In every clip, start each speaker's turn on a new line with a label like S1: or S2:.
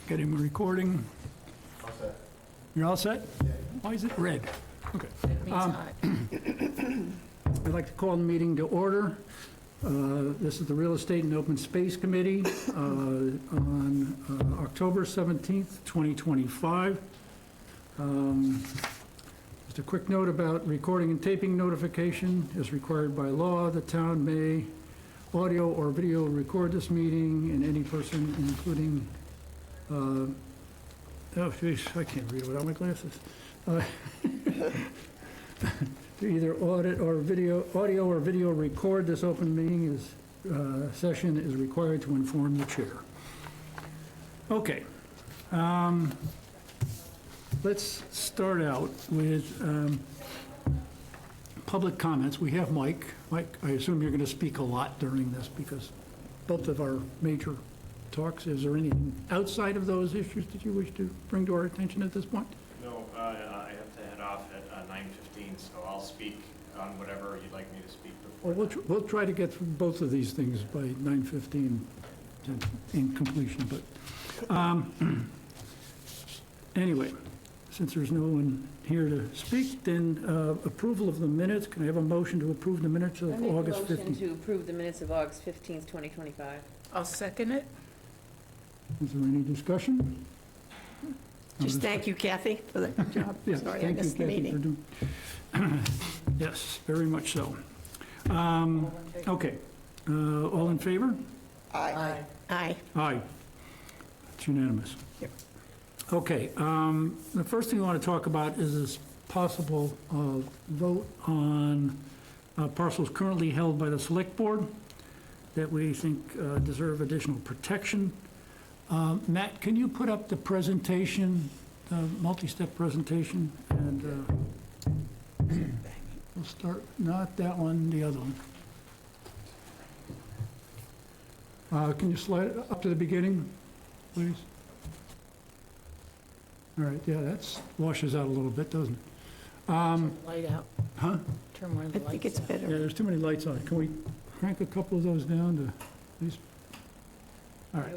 S1: Getting the recording.
S2: All set.
S1: You're all set?
S2: Yeah.
S1: Why is it red? Okay.
S3: It means hot.
S1: I'd like to call the meeting to order. This is the Real Estate and Open Space Committee on October 17th, 2025. Just a quick note about recording and taping notification. As required by law, the town may audio or video record this meeting, and any person, including, oh, geez, I can't read without my glasses. To either audit or audio or video record this open meeting session is required to inform the chair. Okay. Let's start out with public comments. We have Mike. Mike, I assume you're going to speak a lot during this because both of our major talks. Is there anything outside of those issues that you wish to bring to our attention at this point?
S4: No, I have to head off at 9:15, so I'll speak on whatever you'd like me to speak before.
S1: Well, we'll try to get through both of these things by 9:15 in completion, but anyway, since there's no one here to speak, then approval of the minutes. Can I have a motion to approve the minutes of August 15th?
S5: I make a motion to approve the minutes of August 15th, 2025.
S3: I'll second it.
S1: Is there any discussion?
S6: Just thank you, Kathy, for the job.
S1: Yeah,
S6: Sorry, I
S1: thank you,
S6: missed the
S1: Kathy,
S6: meeting.
S1: for doing. Yes, very much so. Okay, all in favor?
S3: Aye.
S6: Aye.
S1: Aye. It's unanimous.
S6: Yep.
S1: Okay, the first thing I want to talk about is this possible vote on parcels currently held by the Select Board that we think deserve additional protection. Matt, can you put up the presentation, the multi-step presentation? And we'll start, not that one, the other one. Can you slide it up to the beginning, please? All right, yeah, that washes out a little bit, doesn't it?
S3: Light out.
S1: Huh?
S3: Turn one of the
S6: I think
S3: lights
S6: it's
S3: on.
S1: Yeah,
S6: better.
S1: there's too many lights on it. Can we crank a couple of those down to these? All right.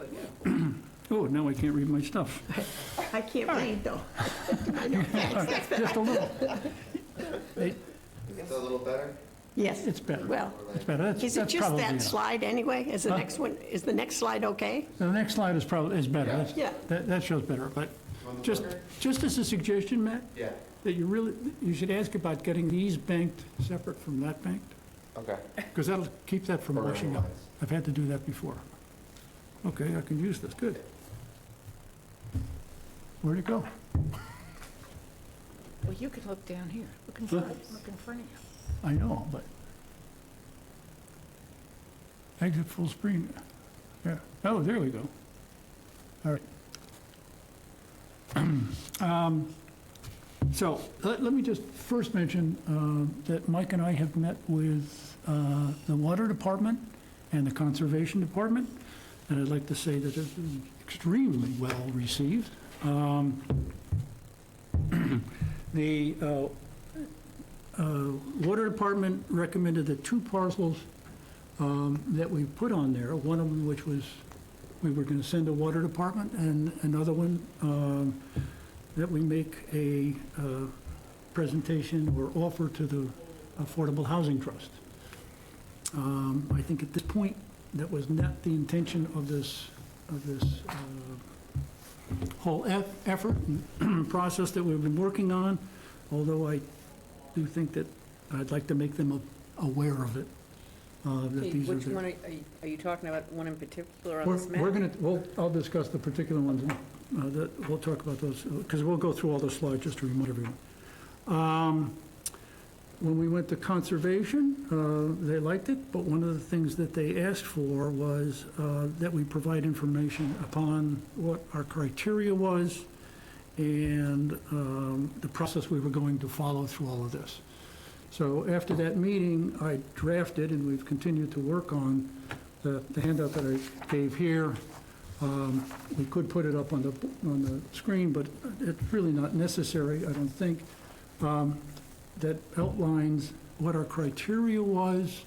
S1: Oh, now I can't read my stuff.
S6: I can't read, though. I know.
S1: Just a little.
S2: It's a little better?
S6: Yes,
S1: It's better.
S6: well,
S1: It's better.
S6: is it just that slide anyway? Is the
S1: Huh?
S6: next one, is the next slide okay?
S1: The next slide is better. That's-
S6: Yeah.
S1: That shows better, but just as a suggestion, Matt,
S2: Yeah.
S1: that you should ask about getting these banked separate from that banked,
S2: Okay.
S1: because that'll keep that from washing up.
S2: Organized.
S1: I've had to do that before. Okay, I can use this, good. Where'd it go?
S3: Well, you could look down here. Look in front, look in front of you.
S1: I know, but exit full screen. Yeah. Oh, there we go. All right. So let me just first mention that Mike and I have met with the Water Department and the Conservation Department, and I'd like to say that it's been extremely well received. The Water Department recommended the two parcels that we put on there, one of them which was, we were going to send to Water Department, and another one that we make a presentation or offer to the Affordable Housing Trust. I think at this point, that was not the intention of this whole effort and process that we've been working on, although I do think that I'd like to make them aware of it. That
S5: Okay,
S1: these
S5: which
S1: the-
S5: one are you talking about, one in particular on this map?
S1: I'll discuss the particular ones, we'll talk about those, because we'll go through all the slides just to remind everyone. When we went to conservation, they liked it, but one of the things that they asked for was that we provide information upon what our criteria was and the process we were going to follow through all of this. So after that meeting, I drafted, and we've continued to work on the handout that I gave here. We could put it up on the screen, but it's really not necessary, I don't think. That outlines what our criteria was.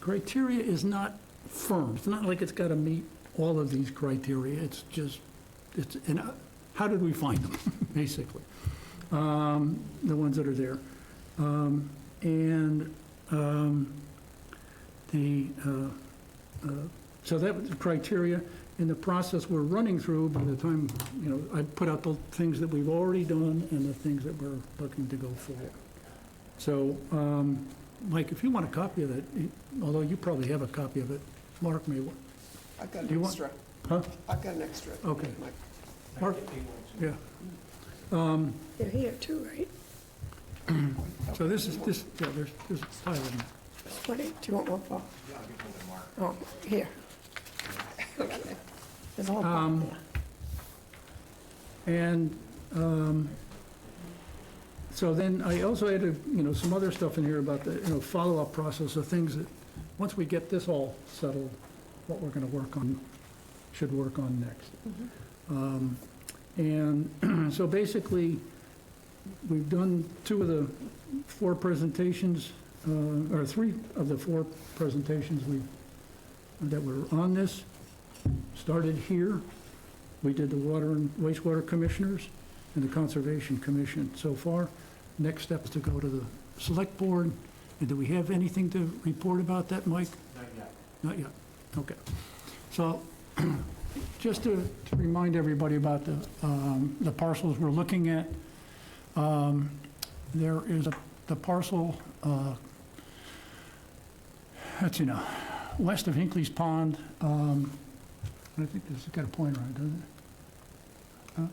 S1: Criteria is not firm. It's not like it's got to meet all of these criteria. It's just and how did we find them, basically? The ones that are there. So that was the criteria. In the process we're running through, by the time, I put out the things that we've already done and the things that we're looking to go forward. So, Mike, if you want a copy of that, although you probably have a copy of it, Mark may,
S7: I've got
S1: Do you
S7: an
S1: want-
S7: extra.
S1: huh?
S7: I've got an extra.
S1: Okay.
S7: Mike.
S1: Mark? Yeah.
S6: They're here too, right?
S1: So there's a pile of them.
S6: What, do you want one for? Oh, here. There's a whole pile there.
S1: And so then I also added, some other stuff in here about the, follow-up process of things that, once we get this all settled, what we're going to work on, should work on next. And so basically, we've done 2 of the 4 presentations, or 3 of the 4 presentations that were on this. Started here. We did the Water and Wastewater Commissioners and the Conservation Commission so far. Next step is to go to the Select Board. And do we have anything to report about that, Mike?
S4: Not yet.
S1: Not yet. Okay. So just to remind everybody about the parcels we're looking at, there is the parcel, that's, west of Hinckley's Pond. I think this has got a pointer on it, doesn't it? Huh?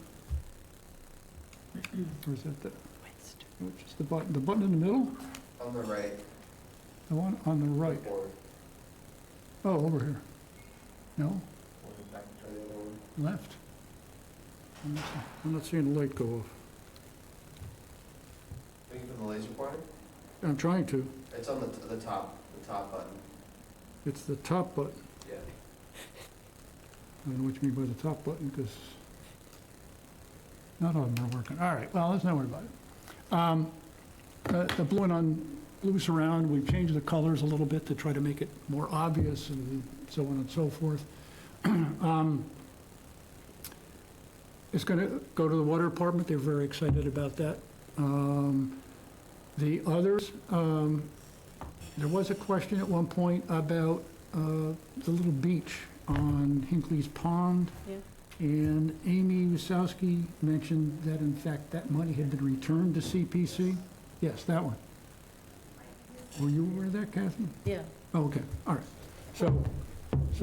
S1: Or is that which is the button in the middle?
S2: On the right.
S1: The one on the right.
S2: Forward.
S1: Oh, over here. No,
S2: One back, try the other one.
S1: left. I'm not seeing the light go off.
S2: Thinking from the laser pointer?
S1: I'm trying to.
S2: It's on the top button.
S1: It's the top button.
S2: Yeah.
S1: I don't know what you mean by the top button, because not all of them are working. All right, well, let's not worry about it. The blue surround, we've changed the colors a little bit to try to make it more obvious and so on and so forth. It's going to go to the Water Department. They're very excited about that. The others, there was a question at one point about the little beach on Hinckley's Pond.
S5: Yeah.
S1: And Amy Wasowski mentioned that in fact that money had been returned to CPC. Yes, that one. Were you aware of that, Kathy?
S5: Yeah.
S1: Oh, okay, all right. So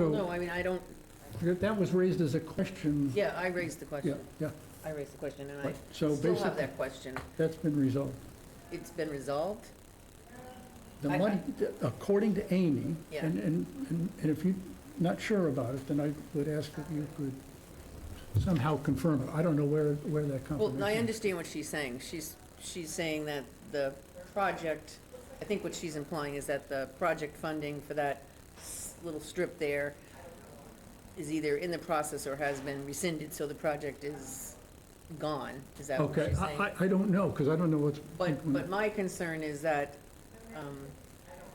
S5: No, I mean, I don't,
S1: that was raised as a question.
S5: yeah, I raised the
S1: Yeah,
S5: question.
S1: yeah.
S5: I raised the question, and I
S1: Right. So
S5: still have
S1: basically,
S5: that question.
S1: that's been resolved.
S5: It's been resolved?
S1: The
S5: I-
S1: money, according to Amy,
S5: Yeah.
S1: and if you're not sure about it, then I would ask if you could somehow confirm it. I don't know where that comes from.
S5: Well, I understand what she's saying. She's saying that the project, I think what she's implying is that the project funding for that little strip there is either in the process or has been rescinded, so the project is gone. Is that what
S1: Okay,
S5: she's saying?
S1: I don't know, because I don't know what's.
S5: But my concern is that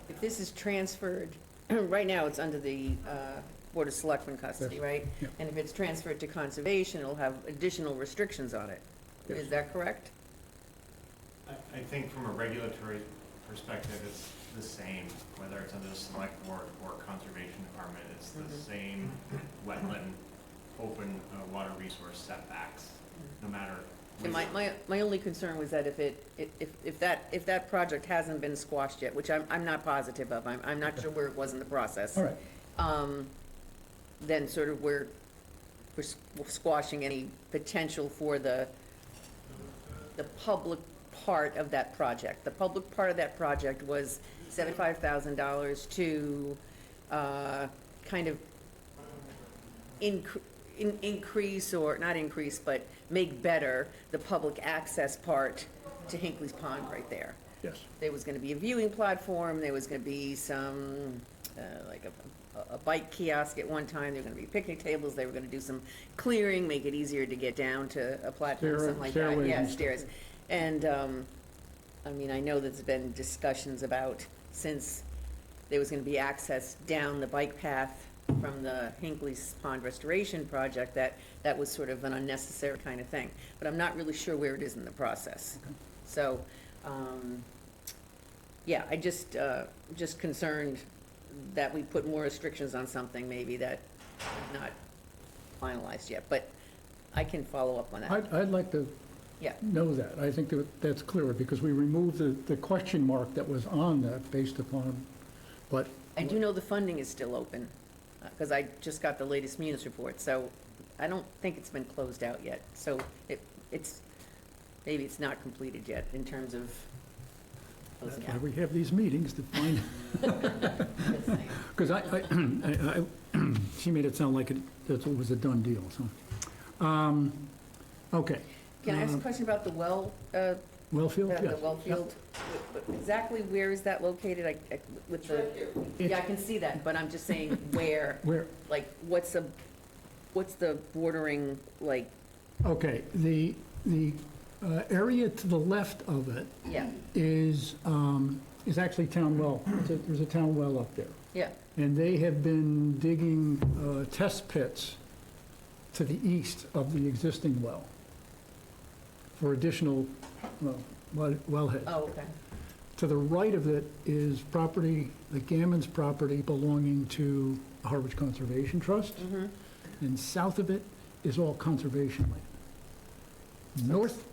S5: if this is transferred, right now it's under the Board of Selectmen custody,
S1: Yes.
S5: right?
S1: Yeah.
S5: And if it's transferred to conservation, it'll have additional restrictions on it.
S1: Yes.
S5: Is that correct?
S4: I think from a regulatory perspective, it's the same, whether it's under the select board or conservation department, it's the same wetland, open water resource setbacks, no matter.
S5: And
S4: which-
S5: my only concern was that if that project hasn't been squashed yet, which I'm not positive of, I'm not sure where it was in the process.
S1: All right,
S5: Then sort of we're squashing any potential for the public part of that project. The public part of that project was $75,000 to kind of increase, or not increase, but make better the public access part to Hinckley's Pond right there.
S1: yes.
S5: There was gonna be a viewing platform, there was gonna be some, like a bike kiosk at one time, there were gonna be picnic tables, they were gonna do some clearing, make it easier to get down to a platform, something like that.
S1: Stairways
S5: Yeah,
S1: and stuff.
S5: stairs. And, I mean, I know there's been discussions about, since there was gonna be access down the bike path from the Hinckley's Pond Restoration Project, that was sort of an unnecessary kind of thing. But I'm not really sure where it is in the process.
S1: Okay.
S5: So, yeah, I just concerned that we put more restrictions on something maybe that is not finalized yet, but I can follow up on that.
S1: I'd like to
S5: Yeah.
S1: know that. I think that's clearer, because we removed the question mark that was on that based upon, but,
S5: I do know the funding is still open, because I just got the latest Munis report, so I don't think it's been closed out yet. So maybe it's not completed yet in terms of
S1: that's
S5: closing
S1: why
S5: out.
S1: we have these meetings to find, because she made it sound like it was a done deal, so. Okay.
S5: Can I ask a question about the well,
S1: Wellfield,
S5: the
S1: yes.
S5: well field? Exactly where is that located? With the, yeah, I can see that, but I'm just saying where,
S1: Where,
S5: like, what's the bordering, like,
S1: okay, the area to the left of it
S5: yeah,
S1: is actually town well. There's a town well up there.
S5: yeah,
S1: And they have been digging test pits to the east of the existing well for additional wellheads.
S5: oh, okay,
S1: To the right of it is property, the Gammons property belonging to the Harwich Conservation Trust.
S5: mm-hmm,
S1: And south of it is all conservation land.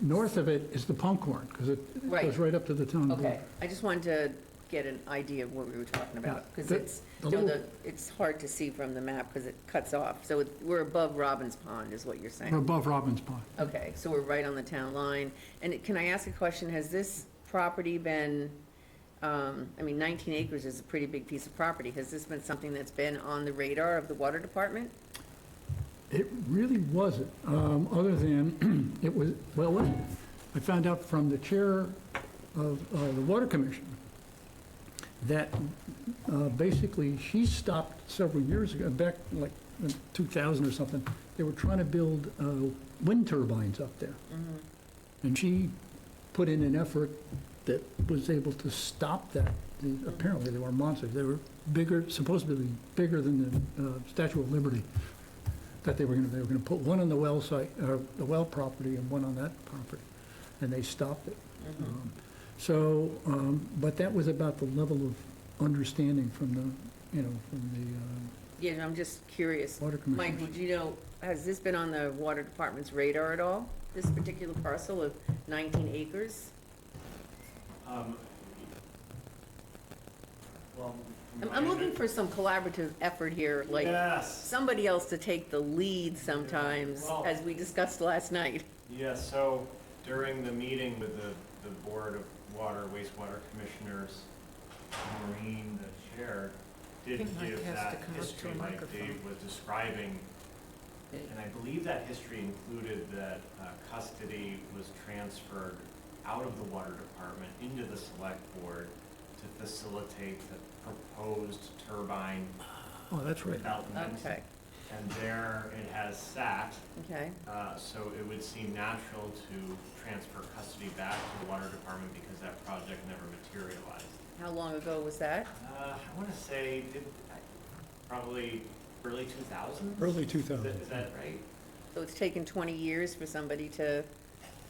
S1: North of it is the Punkhorn, because it
S5: Right.
S1: goes right up to the town.
S5: okay. I just wanted to get an idea of what we were talking about, because
S1: The-
S5: it's,
S1: the
S5: you know,
S1: little-
S5: it's hard to see from the map because it cuts off. So we're above Robbins Pond is what you're
S1: We're
S5: saying?
S1: above Robbins Pond.
S5: Okay, so we're right on the town line. And can I ask a question? Has this property been, I mean, 19 acres is a pretty big piece of property. Has this been something that's been on the radar of the water department?
S1: It really wasn't, other than, it was, well, I found out from the chair of the Water Commission that basically she stopped several years ago, back like in 2000 or something. They were trying to build wind turbines up there. And she put in an effort that was able to stop that. Apparently, they were monsters. They were bigger, supposedly bigger than the Statue of Liberty. That they were going to put one on the well site, or the well property, and one on that property, and they stopped it. But that was about the level of understanding from the,
S5: Yeah, I'm just curious.
S1: Water Commission.
S5: Mike, would you know, has this been on the water department's radar at all? This particular parcel of 19 acres?
S4: Well.
S5: I'm looking for some collaborative effort here, like
S4: Yes,
S5: somebody else to take the lead sometimes,
S4: Well-
S5: as we discussed last night.
S4: yes, so during the meeting with the Board of Water, Wastewater Commissioners, Maureen, the chair, did
S3: think Mike
S4: give
S3: has to
S4: that
S3: come up to
S4: history
S3: a
S4: like
S3: microphone.
S4: Dave was describing. And I believe that history included that custody was transferred out of the water department into the select board to facilitate the proposed turbine
S1: oh, that's right.
S4: development.
S5: Okay,
S4: And there it has sat,
S5: okay.
S4: so it would seem natural to transfer custody back to the water department because that project never materialized.
S5: How long ago was that?
S4: I want to say probably early 2000s?
S1: Early 2000.
S4: Is that right?
S5: So it's taken 20 years for somebody to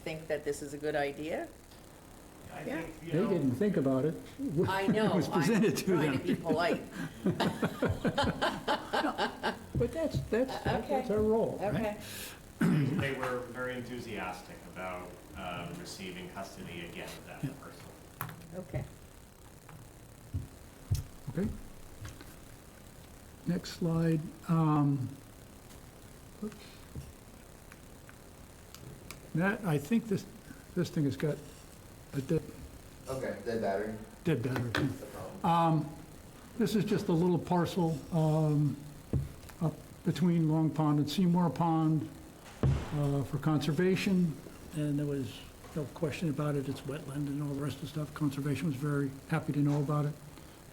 S5: think that this is a good idea?
S4: I
S5: Yeah.
S4: think, you
S1: They
S4: know,
S1: didn't think about it.
S5: I know,
S1: It was
S5: I'm
S1: presented to
S5: trying to
S1: them.
S5: be polite.
S1: But that's our role, right?
S5: Okay,
S4: they were very enthusiastic about receiving custody again of that
S1: Yeah.
S4: parcel.
S5: okay.
S1: Okay. Next slide. Oops. Matt, I think this thing has got a
S2: Okay, dead battery,
S1: dead battery.
S2: no problem.
S1: This is just a little parcel up between Long Pond and Seymour Pond for conservation, and there was no question about it. It's wetland and all the rest of the stuff. Conservation was very happy to know about it.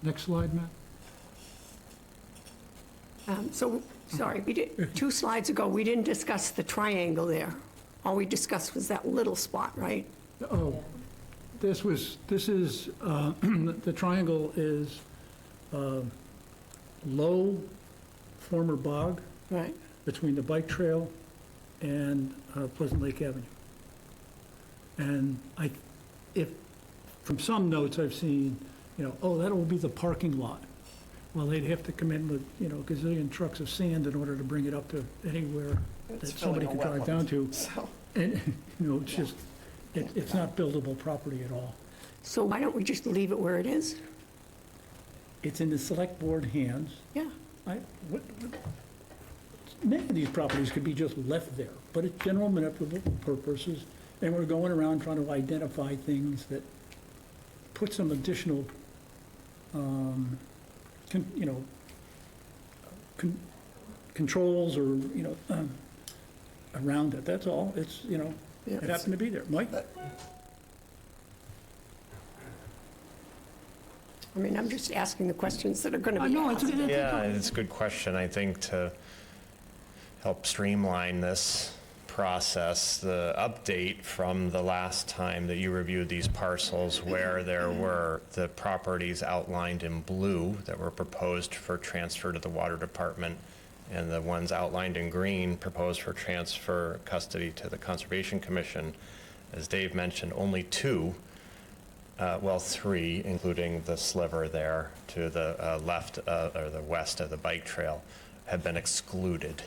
S1: Next slide, Matt.
S6: Sorry, we did, 2 slides ago, we didn't discuss the triangle there. All we discussed was that little spot, right?
S1: Oh, this is, the triangle is low former bog
S6: Right.
S1: between the bike trail and Pleasant Lake Avenue. And from some notes I've seen, oh, that will be the parking lot. Well, they'd have to come in with, a gazillion trucks of sand in order to bring it up to anywhere that
S7: It's
S1: somebody
S7: filling
S1: could
S7: a
S1: drive down to.
S7: So,
S1: And, it's just, it's not buildable property at all.
S6: So why don't we just leave it where it is?
S1: It's in the select board hands.
S6: Yeah.
S1: Many of these properties could be just left there, but it's general municipal purposes, and we're going around trying to identify things that put some additional, controls or, around it, that's all. It's, it happened to be there. Mike?
S6: I mean, I'm just asking the questions that are going to be
S1: No,
S6: asked.
S8: Yeah, it's a good question. I think to help streamline this process, the update from the last time that you reviewed these parcels where there were the properties outlined in blue that were proposed for transfer to the water department and the ones outlined in green proposed for transfer custody to the Conservation Commission. As Dave mentioned, only two, three, including the sliver there to the left or the west of the bike trail, have been excluded.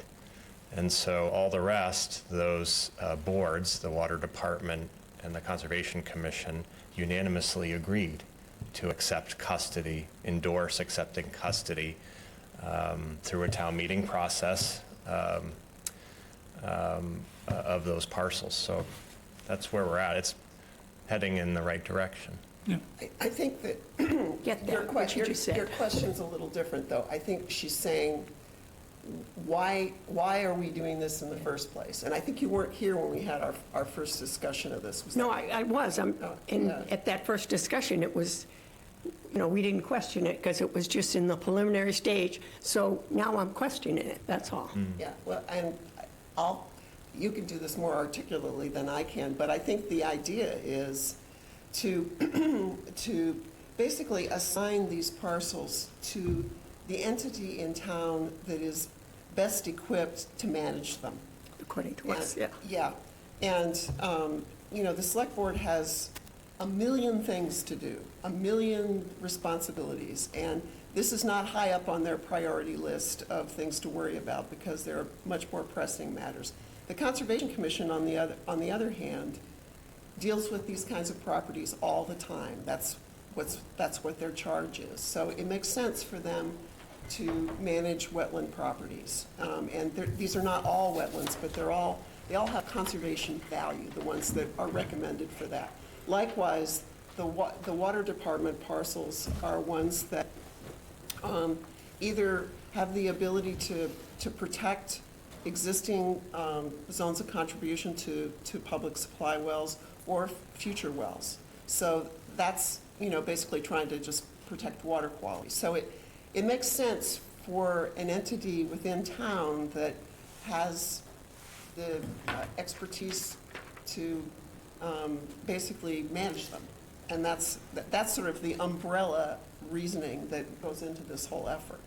S8: And so all the rest, those boards, the Water Department and the Conservation Commission, unanimously agreed to accept custody, endorse accepting custody through a town meeting process of those parcels. So that's where we're at. It's heading in the right direction.
S7: I think that
S6: Get
S7: your
S6: that, what you
S7: question,
S6: just said.
S7: your question's a little different, though. I think she's saying, why are we doing this in the first place? And I think you weren't here when we had our first discussion of this. Was
S6: No,
S7: that-
S6: I was. And
S7: yeah.
S6: at that first discussion, it was, we didn't question it because it was just in the preliminary stage. So now I'm questioning it, that's all.
S7: Yeah, well, and you can do this more articulately than I can, but I think the idea is to basically assign these parcels to the entity in town that is best equipped to manage them.
S6: According to us, yeah.
S7: Yeah, and, the select board has a million things to do, a million responsibilities, and this is not high up on their priority list of things to worry about because there are much more pressing matters. The Conservation Commission, on the other hand, deals with these kinds of properties all the time. That's what their charge is. So it makes sense for them to manage wetland properties. And these are not all wetlands, but they all have conservation value, the ones that are recommended for that. Likewise, the water department parcels are ones that either have the ability to protect existing zones of contribution to public supply wells or future wells. So that's, basically trying to just protect water quality. So it makes sense for an entity within town that has the expertise to basically manage them. And that's sort of the umbrella reasoning that goes into this whole effort.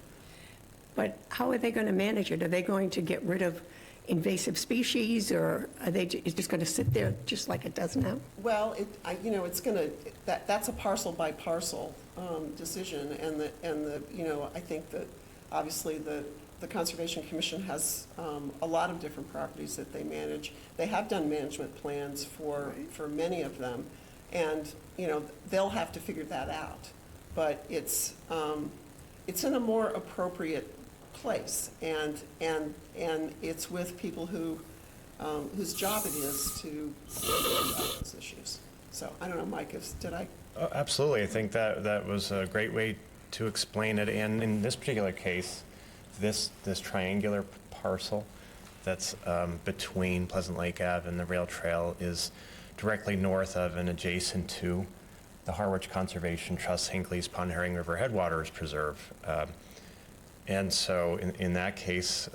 S6: But how are they going to manage it? Are they going to get rid of invasive species, or are they just going to sit there just like it does now?
S7: Well, it's gonna, that's a parcel by parcel decision, and I think that obviously the Conservation Commission has a lot of different properties that they manage. They have done management plans for many of them, and, they'll have to figure that out. But it's in a more appropriate place, and it's with people whose job it is to think about those issues. So, I don't know, Mike, did I?
S8: Oh, absolutely. I think that was a great way to explain it. And in this particular case, this triangular parcel that's between Pleasant Lake Ave and the rail trail is directly north of and adjacent to the Harwich Conservation Trust Hinckley's Pond Herring River Headwaters Preserve. And so in that case,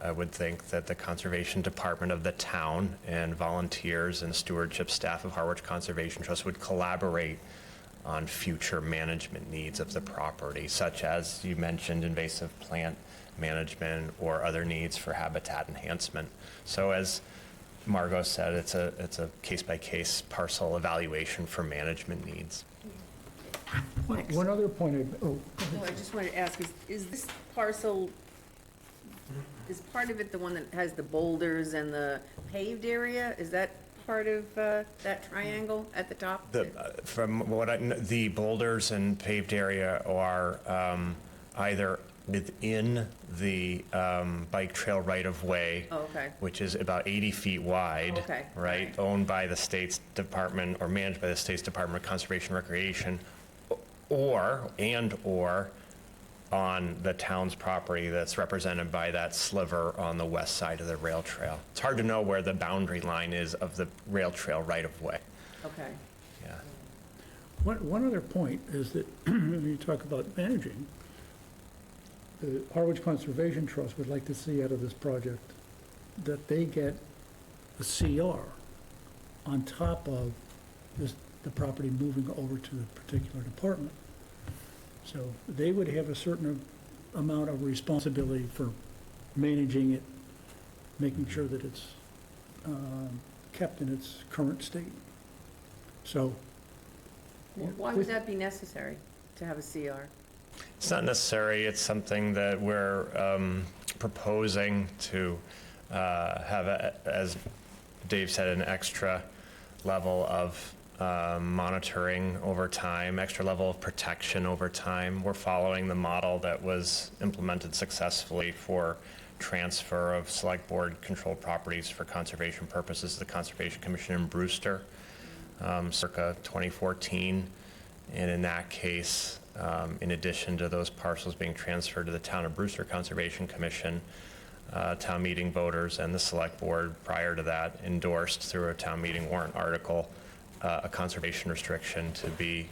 S8: I would think that the Conservation Department of the town and volunteers and stewardship staff of Harwich Conservation Trust would collaborate on future management needs of the property, such as you mentioned invasive plant management or other needs for habitat enhancement. So as Margot said, it's a case-by-case parcel evaluation for management needs.
S6: Thanks.
S1: One other point, go ahead.
S5: No, I just wanted to ask, is this parcel, is part of it the one that has the boulders and the paved area? Is that part of that triangle at the top?
S8: From what the boulders and paved area are either within the bike trail right-of-way,
S5: Oh, okay.
S8: which is about 80 feet wide,
S5: Okay,
S8: right,
S5: alright.
S8: owned by the state's department or managed by the state's Department of Conservation and Recreation, or on the town's property that's represented by that sliver on the west side of the rail trail. It's hard to know where the boundary line is of the rail trail right-of-way.
S5: Okay.
S8: Yeah.
S1: One other point is that when you talk about managing, the Harwich Conservation Trust would like to see out of this project that they get a CR on top of the property moving over to the particular department. So they would have a certain amount of responsibility for managing it, making sure that it's kept in its current state. So.
S5: Why would that be necessary, to have a CR?
S8: It's not necessary. It's something that we're proposing to have, as Dave said, an extra level of monitoring over time, extra level of protection over time. We're following the model that was implemented successfully for transfer of select board controlled properties for conservation purposes to the Conservation Commission in Brewster, circa 2014. And in that case, in addition to those parcels being transferred to the Town of Brewster Conservation Commission, town meeting voters and the select board prior to that endorsed through a town meeting warrant article a conservation restriction to be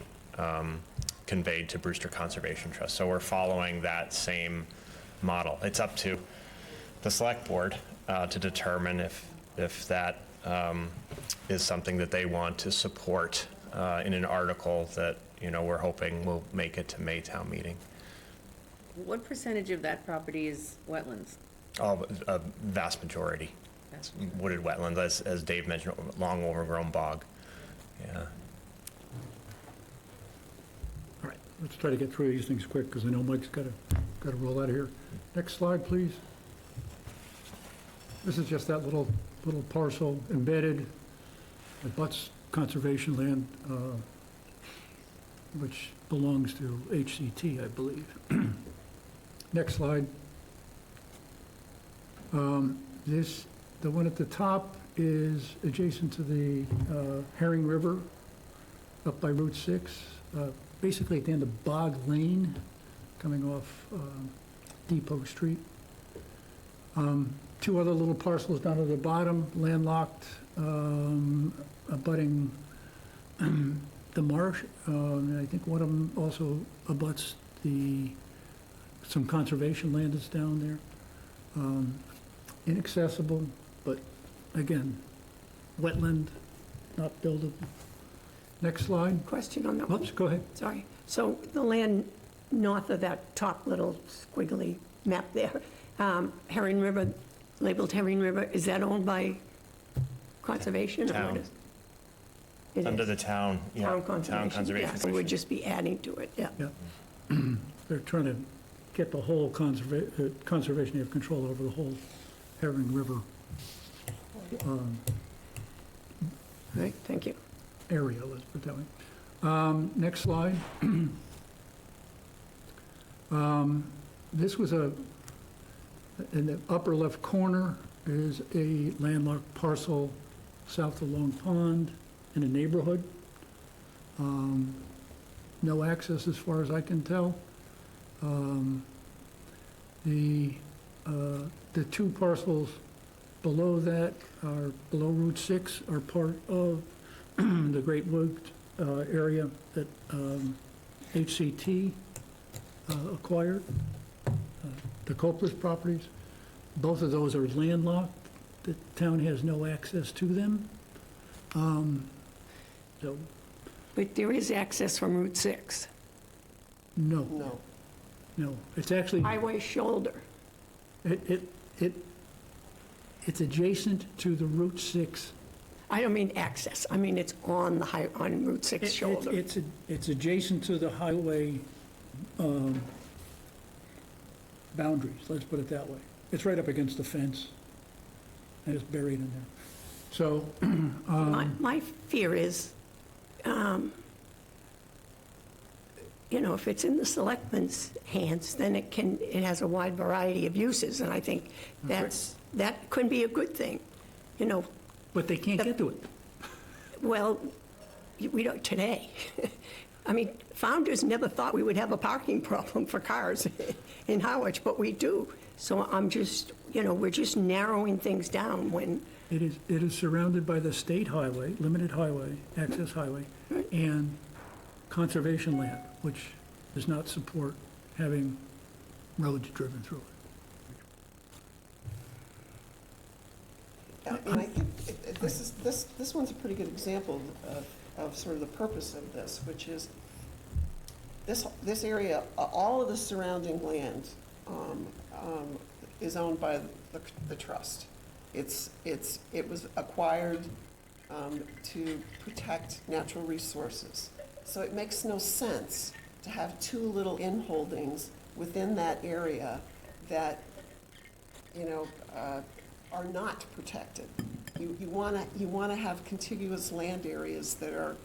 S8: conveyed to Brewster Conservation Trust. So we're following that same model. It's up to the select board to determine if that is something that they want to support in an article that, you know, we're hoping will make it to May town meeting.
S5: What percentage of that property is wetlands?
S8: A vast majority. It's wooded wetlands, as Dave mentioned, long overgrown bog. Yeah.
S1: All right, let's try to get through these things quick, because I know Mike's got to roll out of here. Next slide, please. This is just that little parcel embedded, it butts conservation land, which belongs to HCT, I believe. Next slide. The one at the top is adjacent to the Herring River up by Route 6, basically at the end of Bog Lane, coming off Depot Street. Two other little parcels down at the bottom, landlocked, abutting the marsh. And I think one of them also abuts some conservation land that's down there. Inaccessible, but again, wetland, not buildable. Next slide.
S6: Question on that.
S1: Oops, go ahead.
S6: Sorry. So the land north of that top little squiggly map there, Herring River, labeled Herring River, is that owned by conservation? or what
S8: Town.
S6: is- It
S8: Under
S6: is.
S8: the town, yeah.
S6: Town conservation.
S8: Conservation
S6: Yeah, so we'd
S8: Commission.
S6: just be adding to it, yeah.
S1: Yeah. They're trying to get the whole conservation, have control over the whole Herring River
S6: Right, thank you.
S1: area, let's put it that way. Next slide. This was in the upper left corner is a landlocked parcel south of Long Pond in a neighborhood. No access as far as I can tell. The two parcels below that are, below Route 6, are part of the Great Wood area that HCT acquired, the Copless properties. Both of those are landlocked. The town has no access to them. So,
S6: But there is access from Route 6,
S1: no,
S7: No.
S1: no. It's actually,
S6: highway shoulder.
S1: It's adjacent to the Route 6.
S6: I don't mean access, I mean it's on the on Route 6 shoulder.
S1: It's adjacent to the highway boundaries, let's put it that way. It's right up against the fence, and it's buried in there. So,
S6: My fear is, if it's in the selectmen's hands, then it has a wide variety of uses, and I think that could be a good thing,
S1: but they can't get to it.
S6: Well, we don't today. I mean, founders never thought we would have a parking problem for cars in Harwich, but we do. So I'm just, we're just narrowing things down when,
S1: It is surrounded by the state highway, limited highway, access highway, and conservation land, which does not support having roads driven through it.
S7: And I think this one's a pretty good example of sort of the purpose of this, which is this area, all of the surrounding land is owned by the trust. It was acquired to protect natural resources. So it makes no sense to have two little in-holdings within that area that, are not protected. You want to have contiguous land areas that are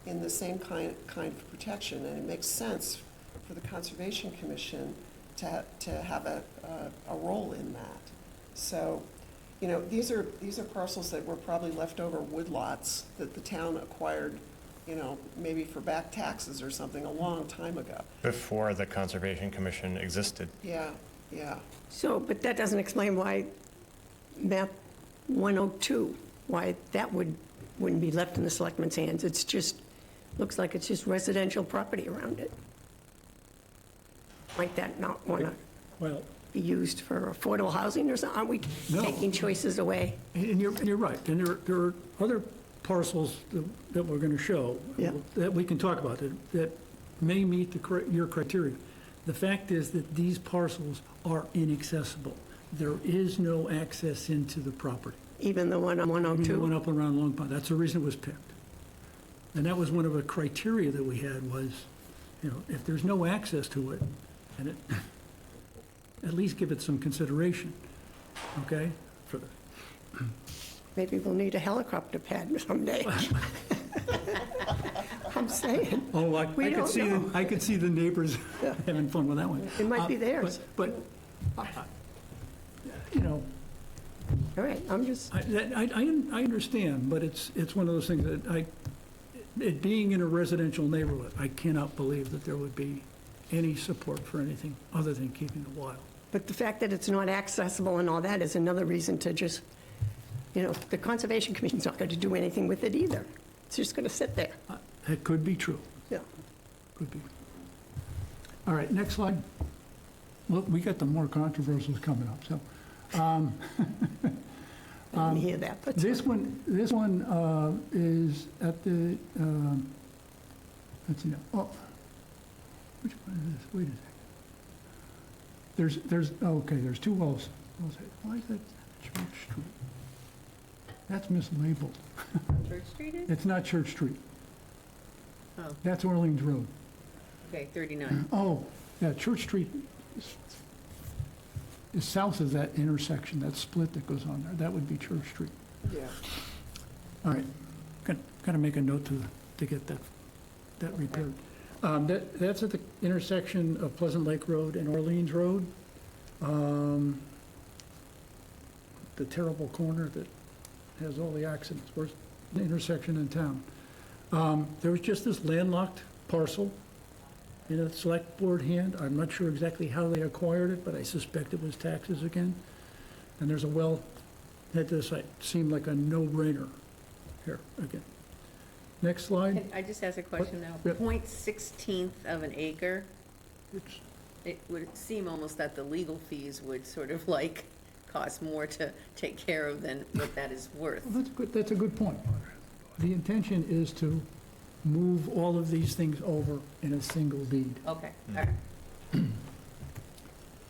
S7: in the same kind of protection, and it makes sense for the Conservation Commission to have a role in that. So, these are parcels that were probably leftover woodlots that the town acquired, maybe for back taxes or something a long time ago.
S8: Before the Conservation Commission existed.
S7: Yeah.
S6: but that doesn't explain why map 102, why that wouldn't be left in the selectmen's hands. It's just, looks like it's just residential property around it. Might that not want to
S1: Well,
S6: be used for affordable housing or something? Aren't we
S1: No.
S6: taking choices away?
S1: and you're right, and there are other parcels that we're going to show
S6: Yeah.
S1: that we can talk about that may meet your criteria. The fact is that these parcels are inaccessible. There is no access into the property.
S6: Even the one on
S1: Even the
S6: 102?
S1: one up around Long Pond, that's the reason it was picked. And that was one of the criteria that we had was, if there's no access to it, and it, at least give it some consideration, okay? For the,
S6: Maybe we'll need a helicopter pad someday. I'm saying,
S1: oh, I
S6: We
S1: could
S6: don't
S1: see,
S6: know.
S1: I could see the neighbors having fun with that one.
S6: it might be theirs.
S1: But,
S6: All right, I'm just,
S1: I understand, but it's one of those things that it being in a residential neighborhood, I cannot believe that there would be any support for anything other than keeping it wild.
S6: but the fact that it's not accessible and all that is another reason to just, the Conservation Commission's not going to do anything with it either. It's just going to sit there.
S1: That could be true,
S6: Yeah.
S1: could be. All right, next slide. Look, we got the more controversials coming up, so.
S6: I didn't hear that, but
S1: This one is at the, let's see now, oh, which one is this? Wait a second. There's two wells. Why is that Church Street? That's mislabeled.
S5: Church Street is?
S1: It's not Church Street.
S5: Oh,
S1: That's Orleans Road.
S5: okay, 39.
S1: Oh, yeah, Church Street is south of that intersection, that split that goes on there. That would be Church Street.
S7: Yeah.
S1: All right, got to make a note to get that repaired. That's at the intersection of Pleasant Lake Road and Orleans Road. The terrible corner that has all the accidents, worst intersection in town. There was just this landlocked parcel in a select board hand. I'm not sure exactly how they acquired it, but I suspect it was taxes again. And there's a well at this site. Seemed like a no-brainer here again. Next slide.
S5: Can I just ask a question now?
S1: Yep.
S5: 0.16 of an acre,
S1: It's-
S5: it would seem almost that the legal fees would sort of cost more to take care of than what that is worth.
S1: Well, that's a good point. The intention is to move all of these things over in a single deed.
S5: Okay, all right.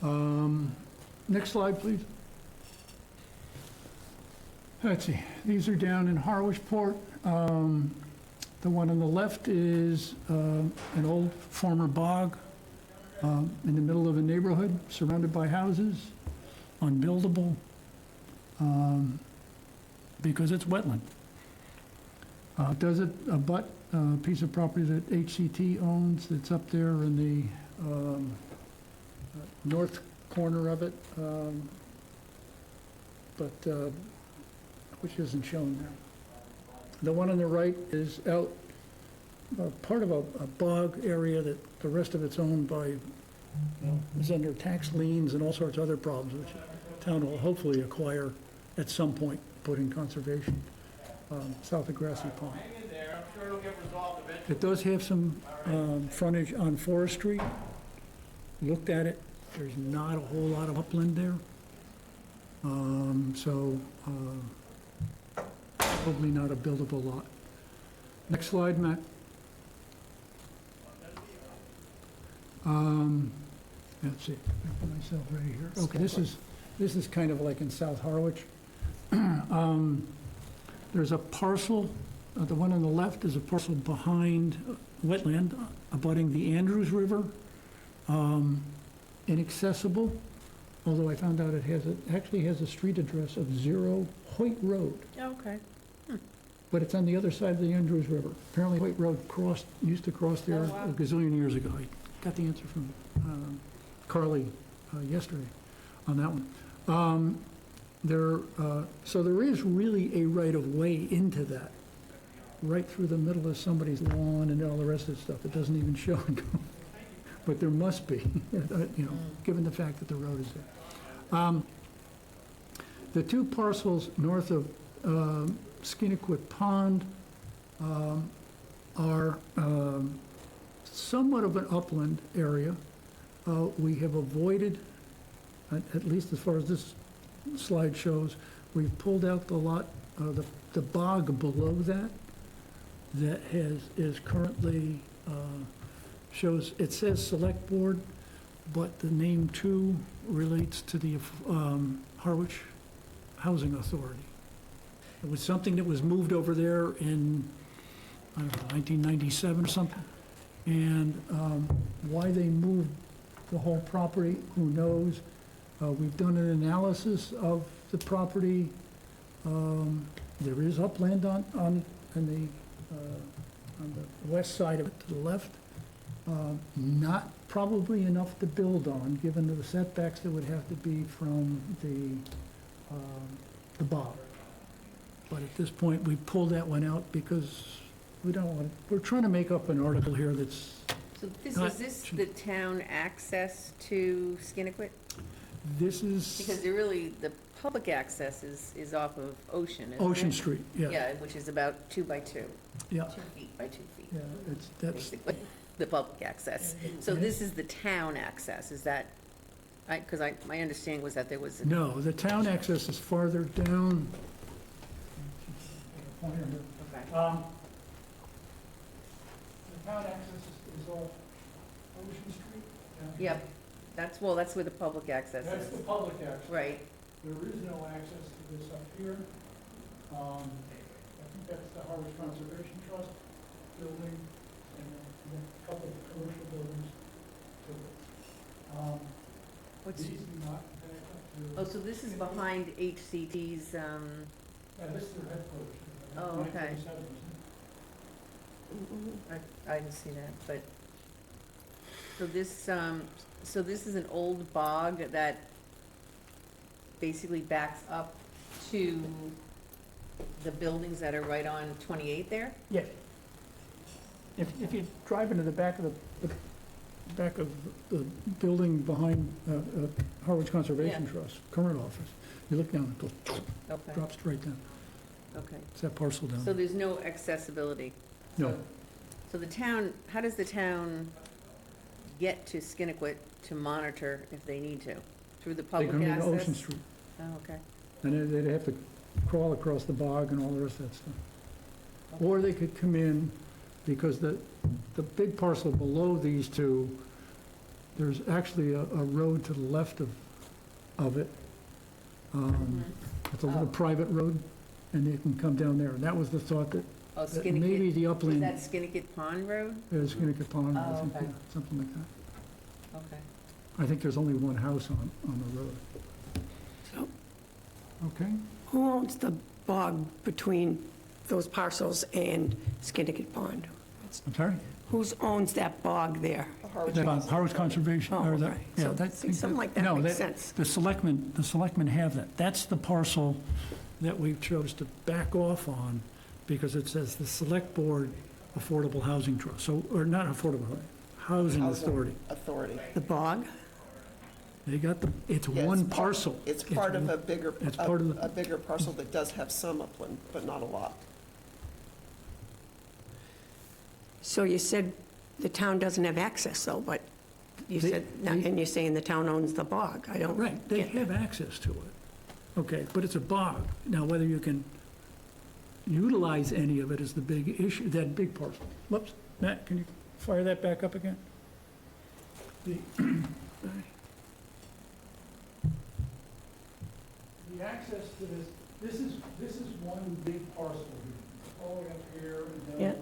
S1: Next slide, please. Let's see, these are down in Harwichport. The one on the left is an old former bog in the middle of a neighborhood, surrounded by houses, unbuildable, because it's wetland. Does it abut a piece of property that HCT owns that's up there in the north corner of it, but which isn't shown there. The one on the right is out, part of a bog area that the rest of it's owned by, is under tax liens and all sorts of other problems, which the town will hopefully acquire at some point, put in conservation, south of Grassy Pond. It does have some frontage on Forest Street. Looked at it, there's not a whole lot of upland there. So probably not a buildable lot. Next slide, Matt. Let's see, I put myself right here. Okay, this is kind of like in South Harwich. There's a parcel, the one on the left is a parcel behind wetland abutting the Andrews River. Inaccessible, although I found out it actually has a street address of 0 Hoyt Road,
S5: Okay.
S1: but it's on the other side of the Andrews River. Apparently Hoyt Road used to cross there
S5: Oh, wow.
S1: a gazillion years ago. I got the answer from Carly yesterday on that one. So there is really a right-of-way into that, right through the middle of somebody's lawn and all the rest of the stuff. It doesn't even show it. But there must be, given the fact that the road is there. The two parcels north of Skinnequit Pond are somewhat of an upland area. We have avoided, at least as far as this slide shows, we've pulled out the lot, the bog below that is currently, shows, it says Select Board, but the name 2 relates to the Harwich Housing Authority. It was something that was moved over there in, I don't know, 1997 or something. And why they moved the whole property, who knows? We've done an analysis of the property. There is upland on the west side of it to the left. Not probably enough to build on, given the setbacks that would have to be from the bog. But at this point, we pulled that one out because we don't want, we're trying to make up an article here that's,
S5: So
S1: Not-
S5: is this the town access to Skinnequit?
S1: this is
S5: Because they're really, the public access is off of Ocean, isn't it?
S1: Ocean Street, yeah.
S5: Yeah, which is about 2 by 2,
S1: Yeah,
S5: 2 feet by 2 feet,
S1: yeah, that's,
S5: basically, the public access. So this is the town access, is that, because my understanding was that there was,
S1: no, the town access is farther down.
S5: okay.
S1: The town access is off Ocean Street.
S5: Yep, that's where the public access
S1: That's
S5: is,
S1: the public access.
S5: right.
S1: There is no access to this up here. I think that's the Harwich Conservation Trust building and then a couple of commercial buildings to it.
S5: What's,
S1: These do not back up to.
S5: oh, so this is behind HCT's,
S1: Yeah, this is their headquarters.
S5: Oh, okay.
S1: 947, isn't it?
S5: I didn't see that, but, so this is an old bog that basically backs up to the buildings that are right on 28 there?
S1: Yes. If you drive into the back of the building behind Harwich Conservation
S5: Yeah.
S1: Trust, current office, you look down, it goes,
S5: Okay,
S1: drops straight down.
S5: okay.
S1: It's that parcel down.
S5: So there's no accessibility?
S1: No,
S5: So the town, how does the town get to Skinnequit to monitor if they need to? Through the
S1: they
S5: public
S1: come
S5: access?
S1: into Ocean Street,
S5: Oh, okay.
S1: and they'd have to crawl across the bog and all the rest of that stuff. Or they could come in, because the big parcel below these two there's actually a road to the left of it. It's a little private road, and they can come down there. And that was the thought that
S5: Oh,
S1: that maybe
S5: Skinnicket,
S1: the
S5: is
S1: upland,
S5: that Skinnicket Pond Road?
S1: is going to Pond, I
S5: Oh,
S1: think,
S5: okay.
S1: yeah, something like that.
S5: Okay.
S1: I think there's only one house on the road.
S6: So
S1: Okay?
S6: who owns the bog between those parcels and Skinnicket Pond?
S1: I'm sorry?
S6: Who owns that bog there?
S7: The Harwich
S1: That
S7: House.
S1: Harwich Conservation,
S6: Oh,
S1: or that,
S6: okay.
S1: yeah,
S6: So
S1: that.
S6: something like that
S1: no,
S6: makes sense.
S1: The selectmen have that. That's the parcel that we chose to back off on because it says the Select Board Affordable Housing Trust, so, or not affordable, Housing Authority.
S7: Authority.
S6: The bog?
S1: They got it's
S7: Yeah,
S1: one
S7: it's part-
S1: parcel.
S7: It's part of a bigger,
S1: It's part of the-
S7: a bigger parcel that does have some upland, but not a lot.
S6: So you said the town doesn't have access though, but you
S1: They-
S6: said,
S1: they-
S6: and you're saying the town owns the bog. I don't
S1: Right, they
S6: get that.
S1: have access to it. Okay, but it's a bog. Now, whether you can utilize any of it is the big issue, that big parcel. Whoops, Matt, can you fire that back up again? The the access to this is one big parcel here, all the way up here and down.
S6: Yeah.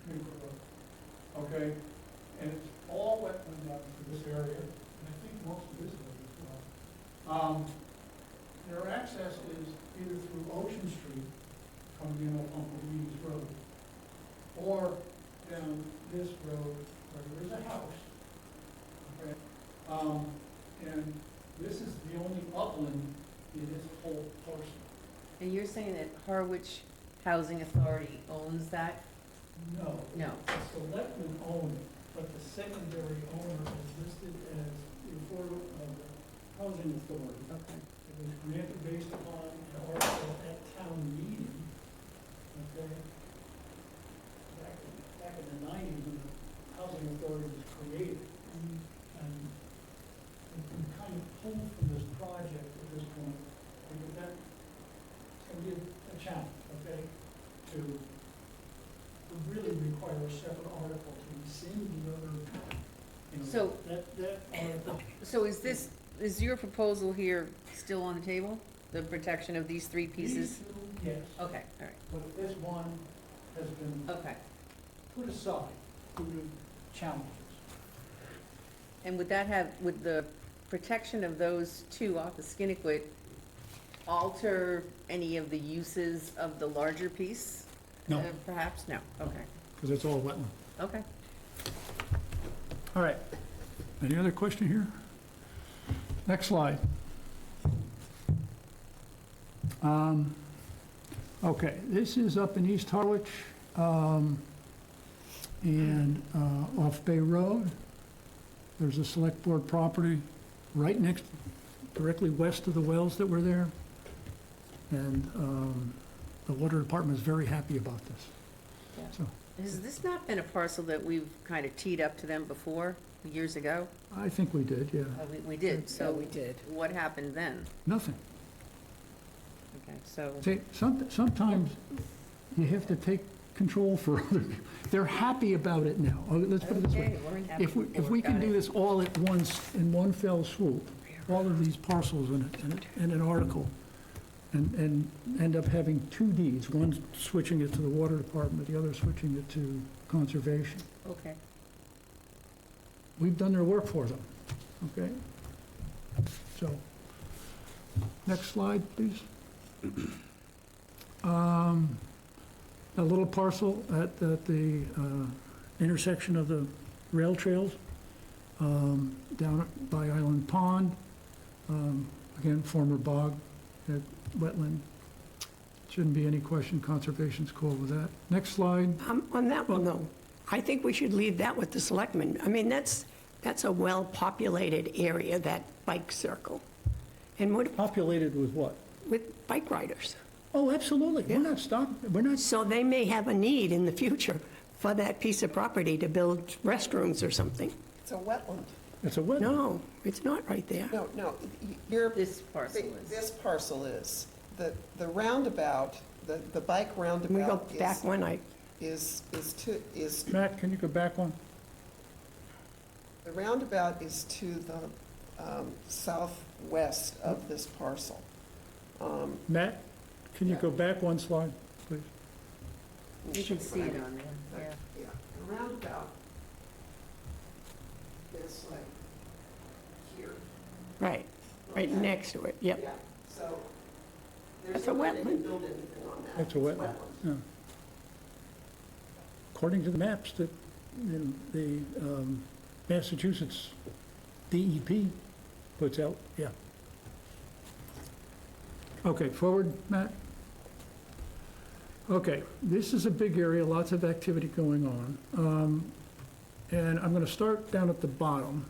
S1: Newport Road. Okay, and it's all wetland up to this area, and I think most of this area as well. Their access is either through Ocean Street, coming in on Uncle Reed's Road, or down this road where there is a house. Okay, and this is the only upland in this whole parcel.
S5: And you're saying that Harwich Housing Authority owns that?
S1: No.
S5: No.
S1: The selectmen own it, but the secondary owner is listed as the Affordable Housing Authority.
S5: Okay.
S1: It was granted based upon an article at town meeting, okay? Back in the nineties when the housing authority was created. And it's been kind of pulled from this project at this point, because that's gonna be a challenge, okay? To really require a separate article to rescind the other, you know,
S5: So-
S1: that article.
S5: So is your proposal here still on the table? The protection of these three pieces?
S1: These two, yes,
S5: Okay, all right,
S1: but this one has been
S5: okay.
S1: put aside due to challenges.
S5: And would the protection of those two off the Skinniquit alter any of the uses of the larger piece?
S1: No.
S5: Perhaps, no, okay,
S1: Because it's all wetland.
S5: okay.
S1: All right. Any other question here? Next slide. Okay, this is up in East Harwich, and off Bay Road. There's a select board property right next, directly west of the wells that were there. And the water department is very happy about this.
S5: Yeah.
S1: So
S5: Has this not been a parcel that we've kind of teed up to them before, years ago?
S1: I think we did, yeah.
S5: We did, so.
S3: we did.
S5: What happened then?
S1: Nothing.
S5: Okay, so,
S1: See, sometimes you have to take control for other people. They're happy about it now. Oh, let's put it this way.
S5: okay, we're happy.
S1: If we can do this all at once, in one fell swoop, all of these parcels in an article, and end up having two deeds, one switching it to the water department, the other switching it to conservation.
S5: Okay.
S1: We've done their work for them, okay? So, next slide, please. A little parcel at the intersection of the rail trails, down by Island Pond. Again, former bog, wetland. Shouldn't be any question, conservation's cool with that. Next slide.
S6: On that one, though, I think we should leave that with the selectmen. I mean, that's a well-populated area, that bike circle. And
S1: Populated with what?
S6: with bike riders.
S1: Oh, absolutely. We're not stopping, we're not,
S6: So they may have a need in the future for that piece of property to build restrooms or something.
S7: It's a wetland.
S1: it's a wetland.
S6: No, it's not right there.
S7: No, you're.
S5: This parcel is.
S7: This parcel is. The roundabout, the bike
S6: Can we go
S7: roundabout
S6: back one?
S7: is
S1: Matt, can you go back one?
S7: The roundabout is to the southwest of this parcel.
S1: Matt, can you go back one slide, please?
S5: You can see it on there, yeah.
S7: Yeah, the roundabout is like here.
S6: Right, right next to it, yep.
S7: Yeah, so
S6: That's
S7: there's
S6: a
S7: no way they can
S6: wetland.
S7: build anything on that.
S1: That's a
S7: It's
S1: wetland, yeah. According to the maps that, the Massachusetts DEP puts out, yeah. Okay, forward, Matt. Okay, this is a big area, lots of activity going on. And I'm going to start down at the bottom,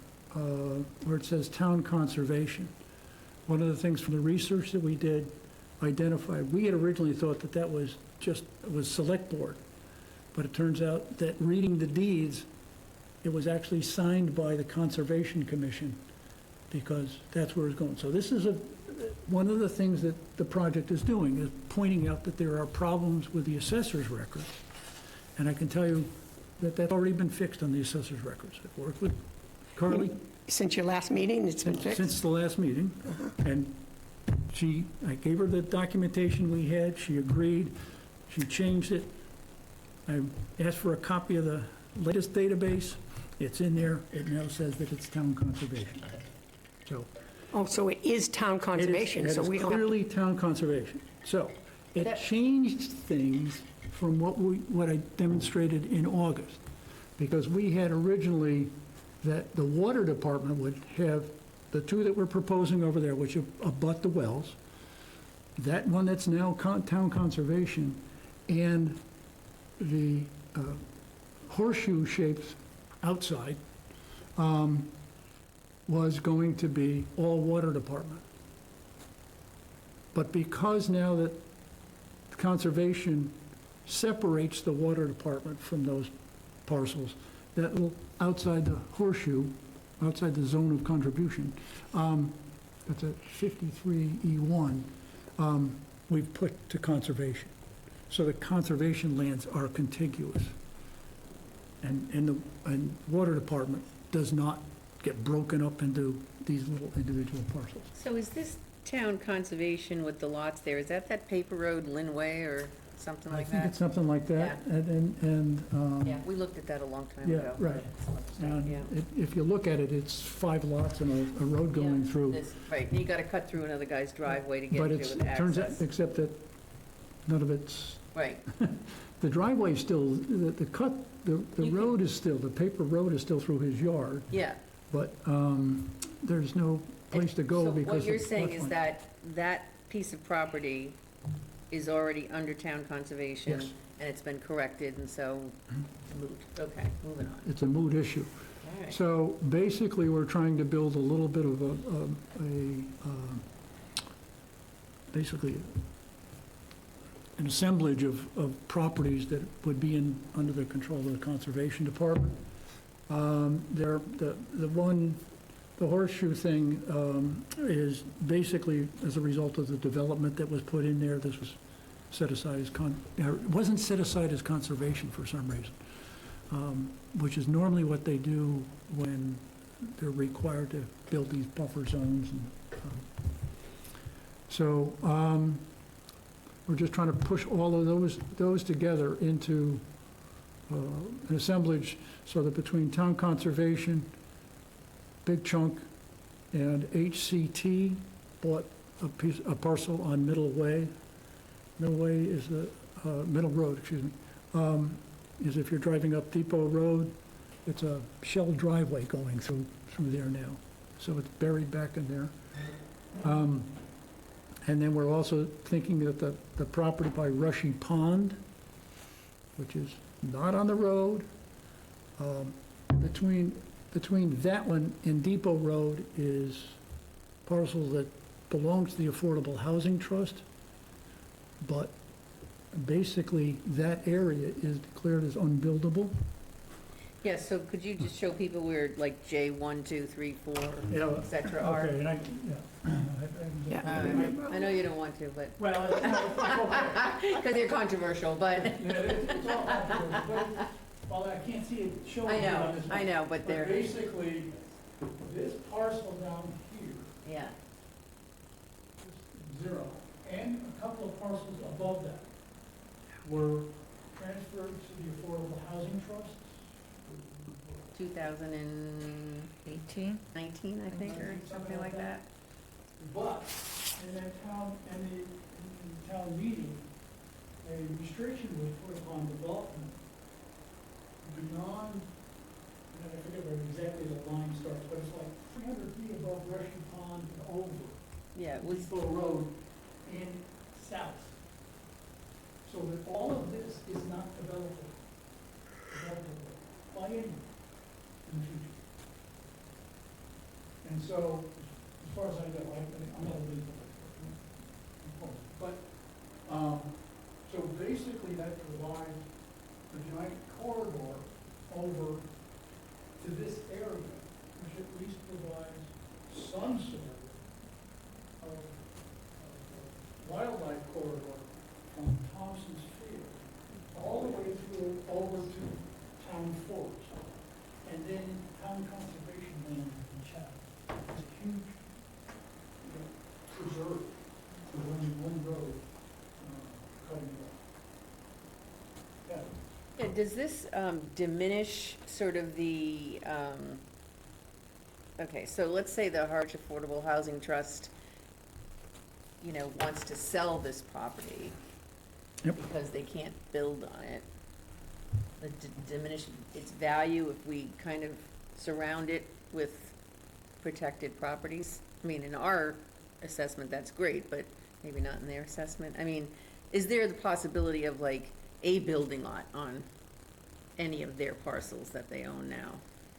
S1: where it says town conservation. One of the things from the research that we did identified, we had originally thought that that was select board. But it turns out that reading the deeds, it was actually signed by the Conservation Commission, because that's where it's going. So this is one of the things that the project is doing, is pointing out that there are problems with the assessor's records. And I can tell you that that's already been fixed on the assessor's records. I've worked with Carly
S6: Since your last meeting, it's been fixed?
S1: since the last meeting, and I gave her the documentation we had, she agreed, she changed it. I asked for a copy of the latest database, it's in there, it now says that it's town conservation. So
S6: Oh, so it is town conservation, so we
S1: It
S6: don't
S1: is
S6: have to...
S1: clearly town conservation. So it
S5: That-
S1: changed things from what I demonstrated in August. Because we had originally that the water department would have the two that we're proposing over there, which abut the wells, that one that's now town conservation, and the horseshoe shapes outside was going to be all water department. But because now that conservation separates the water department from those parcels, that little outside the horseshoe, outside the zone of contribution, that's at 53E1, we've put to conservation. So the conservation lands are contiguous. And the water department does not get broken up into these little individual parcels.
S5: So is this town conservation with the lots there, is that paper road Linway or something
S1: I
S5: like
S1: think
S5: that?
S1: it's something like that, and,
S5: Yeah, we looked at that a long time
S1: yeah,
S5: ago.
S1: right.
S5: Yeah.
S1: And if you look at it, it's 5 lots and a road going
S5: Yeah,
S1: through.
S5: Right, and you gotta cut through another guy's driveway to get
S1: But
S5: there
S1: it's,
S5: with
S1: turns out,
S5: access.
S1: except that none of it's,
S5: Right,
S1: the driveway's still, the
S5: can-
S1: road is still, the paper road is still through his yard,
S5: yeah.
S1: but there's no place to go because
S5: So what
S1: of
S5: you're saying is
S1: floodplain.
S5: that piece of property is already under town conservation?
S1: Yes.
S5: And it's been corrected, and so, moved, okay, moving on.
S1: It's a moot issue.
S5: All right.
S1: So basically, we're trying to build a little bit of basically an assemblage of properties that would be under the control of the Conservation Department. The horseshoe thing is basically as a result of the development that was put in there. This was set aside as it wasn't set aside as conservation for some reason, which is normally what they do when they're required to build these buffer zones. So we're just trying to push all of those together into an assemblage so that between town conservation, big chunk, and HCT bought a parcel on Middle Way. Middle Way is Middle Road, excuse me, is if you're driving up Depot Road, it's a shell driveway going through there now. So it's buried back in there. And then we're also thinking that the property by Rushy Pond, which is not on the road, between that one and Depot Road is parcel that belongs to the Affordable Housing Trust, but basically that area is declared as unbuildable.
S5: Yeah, so could you just show people where, like, J 1, 2, 3, 4,
S1: Yeah,
S5: et cetera are?
S1: Okay, and
S6: Yeah.
S5: I know you don't want to, but,
S1: well, it's
S5: because they're controversial, but,
S1: Well, I can't see it showing
S5: I
S1: here
S5: know,
S1: on this one.
S5: I know, but they're,
S1: Basically, this parcel down here,
S5: yeah,
S1: zero, and a couple of parcels above that were transferred to the Affordable Housing Trust.
S5: 2019,
S3: 18?
S5: I think, or something like that.
S1: But in that town, in the town meeting, a restriction was put upon development beyond, and I forget where exactly the line starts, but it's like 300 feet above Gresham Pond and over
S5: Yeah, it was,
S1: Depot Road and south. So that all of this is not developable by anyone in the future. And so, as far as I know, I'm not a legal expert, but, so basically that provides a giant corridor over to this area, which at least provides some sort of wildlife corridor from Thompson's Field all the way through over to Town Forest, and then Town Conservation Land in Chatham. It's a huge, preserve for one road cutting it off. Yeah.
S5: yeah, does this diminish sort of the, okay, so let's say the Harwich Affordable Housing Trust, you know, wants to sell this property.
S1: Yep.
S5: Because they can't build on it. Diminish its value if we kind of surround it with protected properties? I mean, in our assessment, that's great, but maybe not in their assessment. I mean, is there the possibility of like a building lot on any of their parcels that they own now?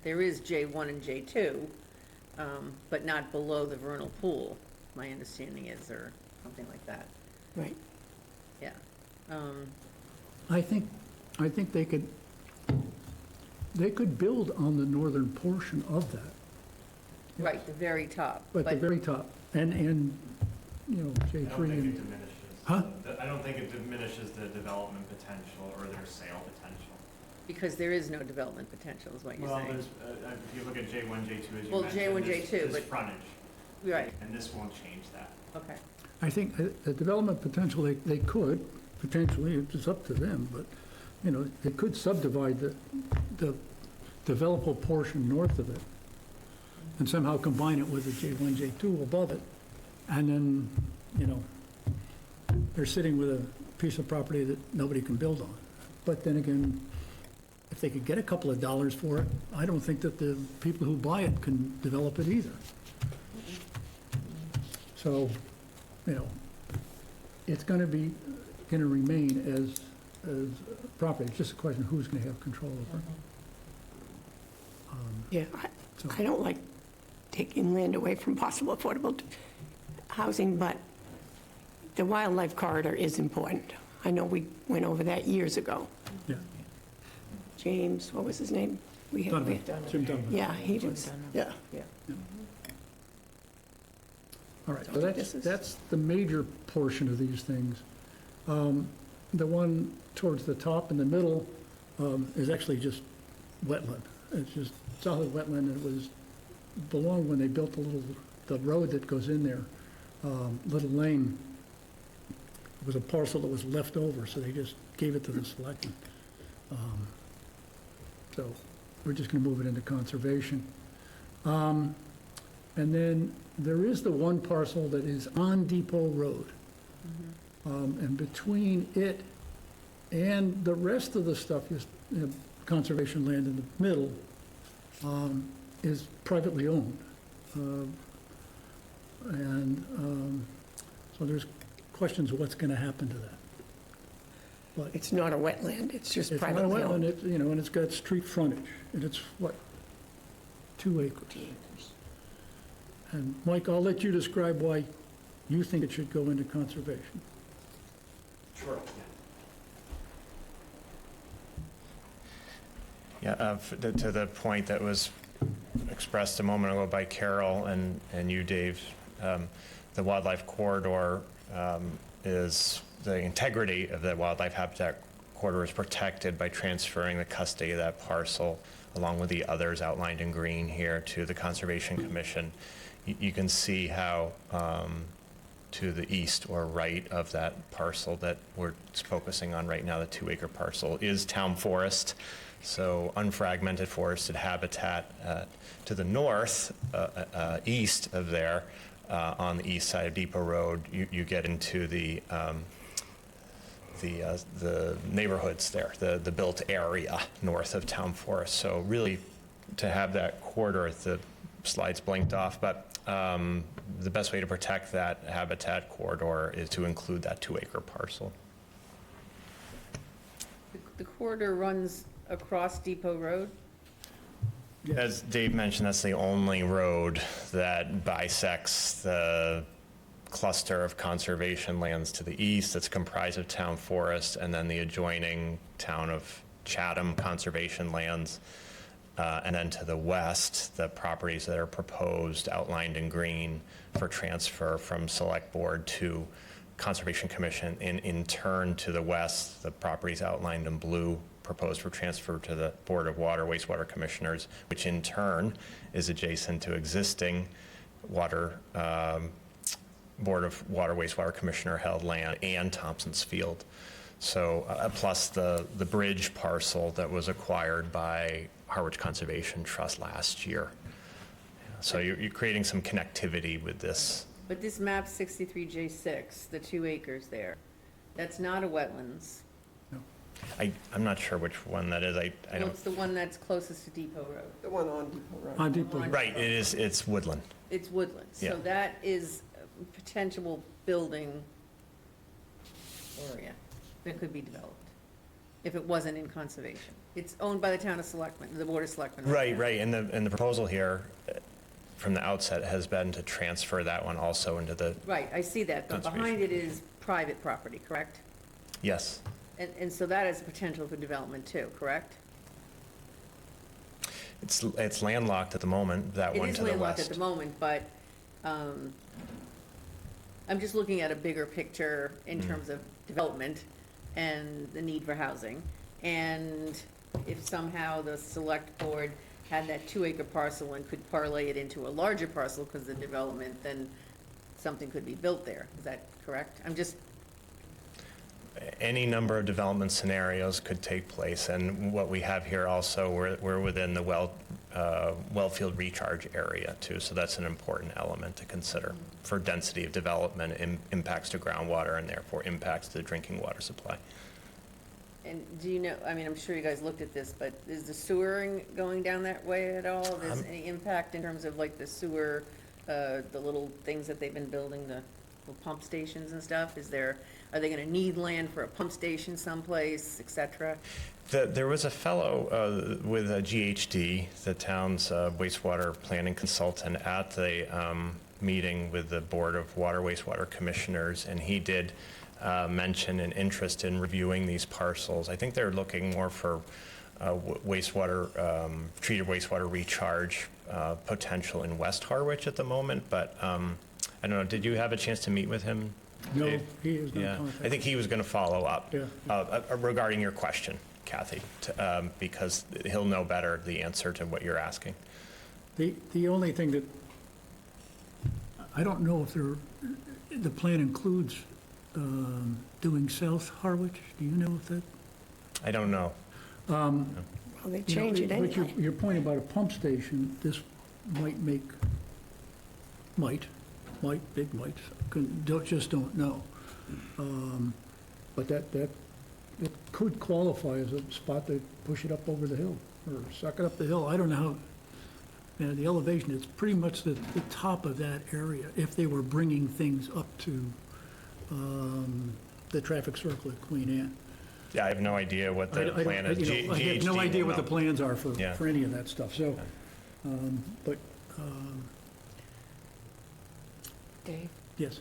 S5: There is J1 and J2, but not below the vernal pool, my understanding is, or something like that.
S6: Right.
S5: Yeah.
S1: I think they could build on the northern portion of that,
S5: Right, the very top.
S1: but the very top, and, you know,
S4: I
S1: J3
S4: don't think it
S1: and,
S4: diminishes.
S1: Huh?
S4: I don't think it diminishes the development potential or their sale potential.
S5: Because there is no development potential, is what you're
S4: Well,
S5: saying.
S4: there's, if you look at J1, J2, as you
S5: Well,
S4: mentioned,
S5: J1,
S4: there's-
S5: J2,
S4: there's
S5: but-
S4: frontage,
S5: Right,
S4: and this won't change that.
S5: okay.
S1: I think the development potential, they could, potentially, it's up to them, but, you know, they could subdivide the developable portion north of it and somehow combine it with the J1, J2 above it, and then, you know, they're sitting with a piece of property that nobody can build on. But then again, if they could get a couple of dollars for it, I don't think that the people who buy it can develop it either. So, you know, it's going to remain as property. It's just a question of who's going to have control over it.
S6: Yeah,
S1: So-
S6: I don't like taking land away from possible affordable housing, but the wildlife corridor is important. I know we went over that years ago.
S1: Yeah.
S6: James, what was his name? We had-
S1: Donovan, Jim Donovan.
S6: Yeah, he was, yeah.
S1: All right, so
S6: So
S1: that's,
S6: this is-
S1: that's the major portion of these things. The one towards the top in the middle is actually just wetland. It's just solid wetland, and it was, belonged when they built the road that goes in there, Little Lane. It was a parcel that was left over, so they just gave it to the selectmen. So we're just gonna move it into conservation. And then there is the one parcel that is on Depot Road. And between it and the rest of the stuff is, you know, conservation land in the middle, is privately owned. So there's questions of what's gonna happen to that. But
S6: It's not a wetland, it's just
S1: it's not a
S6: privately
S1: wetland,
S6: owned.
S1: you know, and it's got street frontage, and it's what, 2 acres? And Mike, I'll let you describe why you think it should go into conservation.
S4: Sure.
S8: Yeah, to the point that was expressed a moment ago by Carol and you, Dave, the wildlife corridor is, the integrity of the wildlife habitat corridor is protected by transferring the custody of that parcel, along with the others outlined in green here, to the Conservation Commission. You can see how to the east or right of that parcel that we're focusing on right now, the 2-acre parcel, is town forest. So unfragmented forested habitat. To the north, east of there, on the east side of Depot Road, you get into the neighborhoods there, the built area north of town forest. So really, to have that corridor, the slides blinked off, but the best way to protect that habitat corridor is to include that 2-acre parcel.
S5: The corridor runs across Depot Road?
S8: As Dave mentioned, that's the only road that bisects the cluster of conservation lands to the east that's comprised of town forest, and then the adjoining town of Chatham conservation lands. And then to the west, the properties that are proposed, outlined in green, for transfer from Select Board to Conservation Commission. In turn, to the west, the properties outlined in blue, proposed for transfer to the Board of Water, Wastewater Commissioners, which in turn is adjacent to existing water, Board of Water, Wastewater Commissioner held land and Thompson's Field. So, plus the bridge parcel that was acquired by Harwich Conservation Trust last year. So you're creating some connectivity with this.
S5: But this map 63J6, the 2 acres there, that's not a wetlands.
S8: I'm not sure which one that is. I
S5: Well,
S8: don't,
S5: it's the one that's closest to Depot Road.
S7: The one on Depot Road.
S1: On Depot.
S8: right, it's woodland.
S5: It's woodland.
S8: Yeah.
S5: So that is a potential building area that could be developed if it wasn't in conservation. It's owned by the town of Selectmen, the Board of Selectmen.
S8: Right,
S5: now.
S8: right, and the proposal here, from the outset, has been to transfer that one also into the,
S5: Right, I see that, but
S8: Conservation.
S5: behind it is private property, correct?
S8: yes.
S5: And so that has potential for development too, correct?
S8: It's landlocked at the moment, that
S5: It
S8: one
S5: is
S8: to the
S5: landlocked at
S8: west.
S5: the moment, but I'm just looking at a bigger picture in
S8: Mm.
S5: terms of development and the need for housing. And if somehow the select board had that 2-acre parcel and could parlay it into a larger parcel because of the development, then something could be built there. Is that correct? I'm just,
S8: Any number of development scenarios could take place, and what we have here also, we're within the wellfield recharge area too, so that's an important element to consider for density of development, impacts to groundwater, and therefore impacts to the drinking water supply.
S5: and do you know, I mean, I'm sure you guys looked at this, but is the sewering going down that way at all? There's any impact in terms of like the sewer, the little things that they've been building, the little pump stations and stuff? Are they gonna need land for a pump station someplace, et cetera?
S8: There was a fellow with a GHD, the town's wastewater planning consultant, at the meeting with the Board of Water Wastewater Commissioners, and he did mention an interest in reviewing these parcels. I think they're looking more for wastewater, treated wastewater recharge potential in West Harwich at the moment, but I don't know, did you have a chance to meet with him?
S1: No,
S8: Dave?
S1: he is not
S8: Yeah,
S1: contacted.
S8: I think he was going to follow up
S1: Yeah.
S8: regarding your question, Kathy, because he'll know better the answer to what you're asking.
S1: The only thing that, I don't know if the plan includes doing South Harwich. Do you know if that?
S8: I don't know.
S6: Well, they change it
S1: But
S6: anyway.
S1: your point about a pump station, this might make, big might, just don't know. But that, it could qualify as a spot to push it up over the hill, or suck it up the hill. I don't know how, the elevation, it's pretty much the top of that area, if they were bringing things up to the traffic circle at Queen Anne.
S8: Yeah, I have no idea what the
S1: I
S8: plan
S1: don't-
S8: is.
S1: I have no
S8: GHD
S1: idea
S8: will
S1: what the
S8: know.
S1: plans are for
S8: Yeah.
S1: any of that stuff, so, but,
S3: Dave,
S1: yes.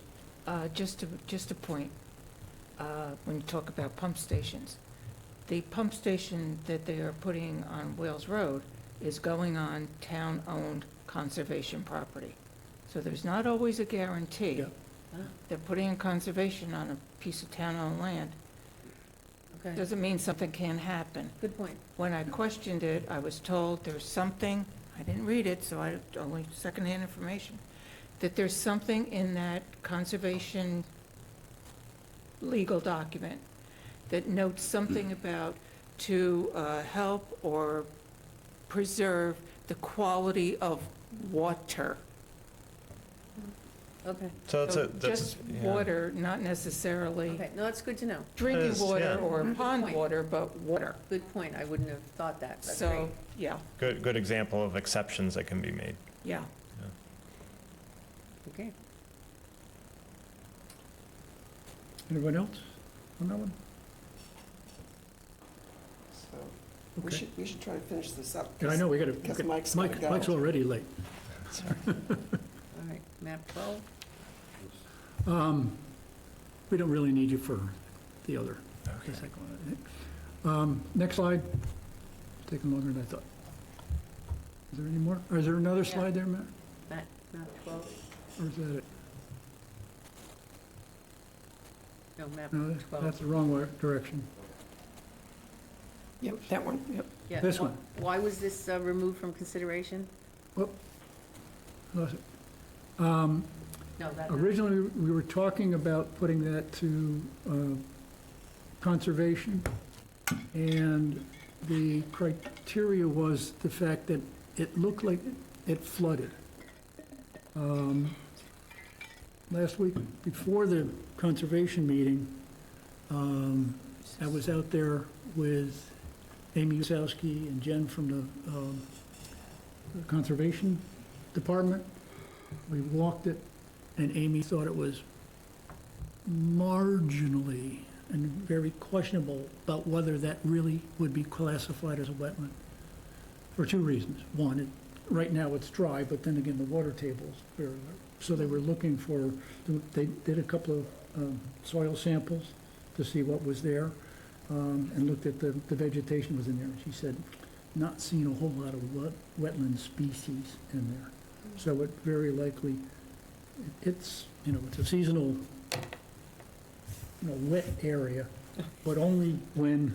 S3: just a point, when you talk about pump stations, the pump station that they are putting on Wales Road is going on town-owned conservation property. So there's not always a guarantee.
S1: Yeah.
S5: Ah,
S3: They're putting in conservation on a piece of town-owned land.
S5: Okay,
S3: doesn't mean something can't happen.
S5: good point.
S3: When I questioned it, I was told there's something, I didn't read it, so I only secondhand information, that there's something in that conservation legal document that notes something about to help or preserve the quality of water.
S5: Okay,
S8: So it's
S3: So
S8: a, that's,
S3: just
S8: yeah.
S3: water, not necessarily
S5: okay, no, that's good to know.
S3: drinking
S8: Yes,
S3: water
S8: yeah.
S3: or pond
S5: Point.
S3: water, but water.
S5: Good point, I wouldn't have thought that, that's great.
S3: So, yeah,
S8: Good example of exceptions that can be made.
S3: yeah.
S5: Okay,
S1: Anyone else on that one?
S7: So
S1: Okay.
S7: we should try to finish this up.
S1: Yeah, I know, we got
S7: Because
S1: to,
S7: Mike's gotta go.
S1: Mike's already late.
S5: all right, map 12,
S1: We don't really need you for the other.
S8: Okay.
S1: the second one, I think. Next slide. Taking longer than I thought. Is there any more? Or is there another
S5: Yeah.
S1: slide there, Matt?
S5: map 12,
S1: Or is that it?
S5: no, map
S1: No,
S5: 12.
S1: that's the wrong direction.
S6: Yep, that one, yep.
S5: Yeah,
S1: this
S5: wh-
S1: one.
S5: Why was this removed from consideration?
S1: Lost it.
S5: No, that,
S1: Originally, we were talking about putting that to conservation, and the criteria was the fact that it looked like it flooded. Last week, before the conservation meeting, I was out there with Amy Usowski and Jen from the Conservation Department. We walked it, and Amy thought it was marginally and very questionable about whether that really would be classified as a wetland, for two reasons. One, right now it's dry, but then again, the water table's very low. So they were looking for, they did a couple of soil samples to see what was there, and looked at the vegetation was in there. And she said, not seeing a whole lot of wetland species in there. So it very likely, it's, it's a seasonal, wet area, but only when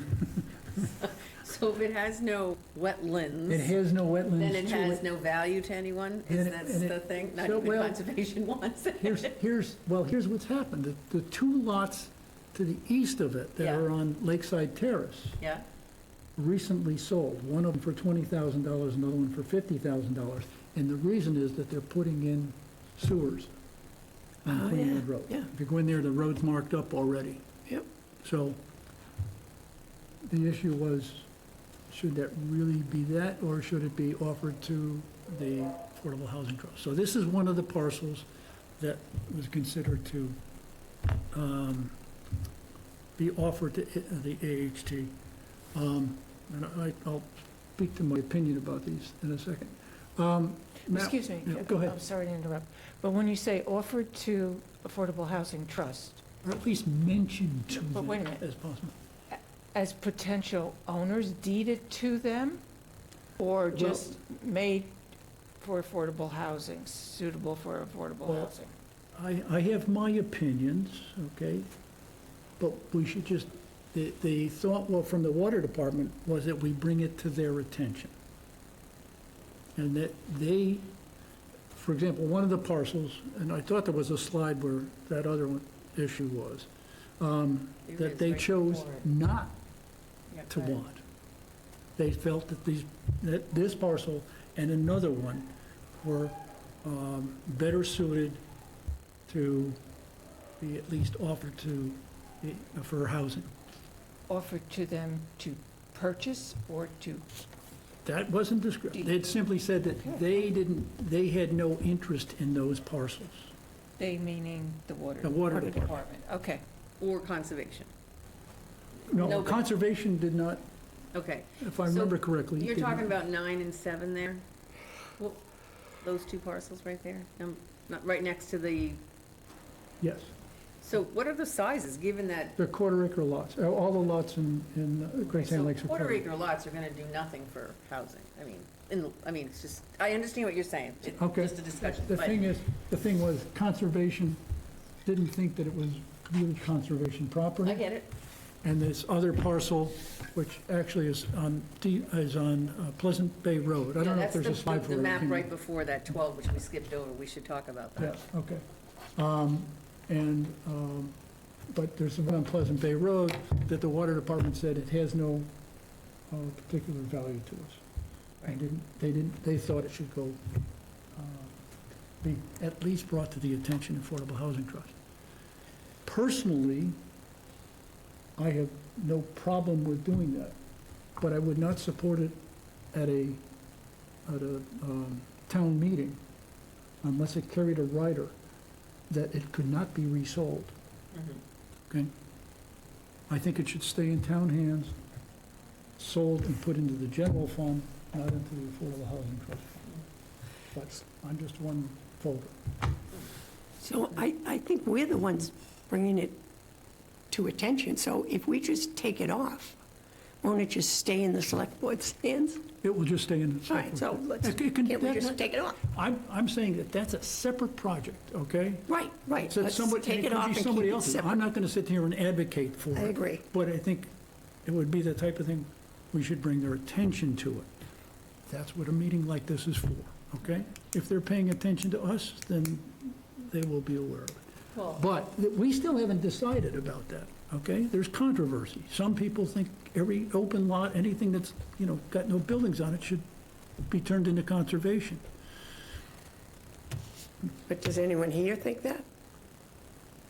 S5: so if it has no wetlands.
S1: it has no wetlands
S5: Then it
S1: to
S5: has no value to anyone?
S1: And
S5: Is
S1: it-
S5: that
S1: and it-
S5: the thing? Not
S1: so,
S5: even
S1: well,
S5: conservation wants it?
S1: Here's what's happened. The two lots to the east of it that
S5: Yeah.
S1: are on Lakeside Terrace
S5: Yeah,
S1: recently sold. One of them for $20,000, another one for $50,000. And the reason is that they're putting in sewers on
S6: Oh,
S1: Queenwood
S6: yeah,
S1: Road.
S6: yeah.
S1: If you go in there, the road's marked up already.
S6: Yep.
S1: So the issue was, should that really be that, or should it be offered to the Affordable Housing Trust? So this is one of the parcels that was considered to be offered to the AHT. And I'll speak to my opinion about these in a second. Matt-
S3: Excuse me.
S1: Yeah, go ahead.
S3: I'm sorry to interrupt. But when you say offered to Affordable Housing Trust,
S1: Or at least mentioned to
S3: But
S1: them
S3: wait a minute.
S1: as possible.
S3: as potential owners deeded to them? Or
S1: Well-
S3: just made for affordable housing, suitable for affordable
S1: Well,
S3: housing?
S1: I have my opinions, okay? But we should just, the thought, well, from the water department was that we bring it to their attention. And that they, for example, one of the parcels, and I thought there was a slide where that other one issue was,
S5: There
S1: that
S5: is,
S1: they
S5: right
S1: chose
S5: before it.
S1: not
S5: Yeah,
S1: to
S5: go ahead.
S1: want. They felt that that this parcel and another one were better suited to be at least offered to, for housing.
S3: Offered to them to purchase or to,
S1: That wasn't described. They simply said that they had no interest in those parcels.
S3: they meaning the water?
S1: The water department.
S3: Okay.
S5: Or conservation,
S1: No,
S5: No, but-
S1: conservation did not,
S5: okay.
S1: if I
S5: So
S1: remember correctly.
S5: You're
S1: did
S5: talking
S1: not.
S5: about 9 and 7 there? Well, those two parcels right there? Not right next to the,
S1: Yes,
S5: so what are the sizes, given that
S1: they're quarter acre lots. All the lots in Great Sand
S5: so
S1: Lakes are
S5: quarter acre lots are gonna do nothing for housing? I mean, it's just, I understand what you're saying. It's
S1: Okay.
S5: just a discussion,
S1: The
S5: but,
S1: thing was, conservation didn't think that it was really conservation property.
S5: I get it.
S1: And this other parcel, which actually is on Pleasant Bay Road. I don't know if there's a slide for
S5: The
S1: it.
S5: map
S1: Can you-
S5: right before that 12, which we skipped over, we should talk about
S1: Yeah,
S5: that.
S1: okay. But there's the one on Pleasant Bay Road that the water department said it has no particular value to us. They thought it should go, be at least brought to the attention of Affordable Housing Trust. Personally, I have no problem with doing that, but I would not support it at a town meeting unless it carried a rider that it could not be resold. Okay? I think it should stay in town hands, sold and put into the general fund, not into the Affordable Housing Trust Fund. But I'm just one folder.
S6: So I think we're the ones bringing it to attention, so if we just take it off, won't it just stay in the select board's hands?
S1: It will just stay in the
S6: All
S1: select
S6: right, so
S1: board.
S6: let's,
S1: It can-
S6: can't we
S1: that-
S6: just
S1: that-
S6: take it off?
S1: I'm saying that that's a separate project, okay?
S6: Right, right,
S1: So
S6: let's
S1: somebody-
S6: take
S1: and
S6: it off
S1: could
S6: and
S1: be
S6: keep
S1: somebody
S6: it
S1: else's. I'm
S6: separate.
S1: not going to sit here and advocate for it.
S6: I agree.
S1: But I think it would be the type of thing we should bring their attention to it. That's what a meeting like this is for, okay? If they're paying attention to us, then they will be aware of it.
S5: Well,
S1: But we still haven't decided about that, okay? There's controversy. Some people think every open lot, anything that's, got no buildings on it should be turned into conservation.
S6: But does anyone here think that?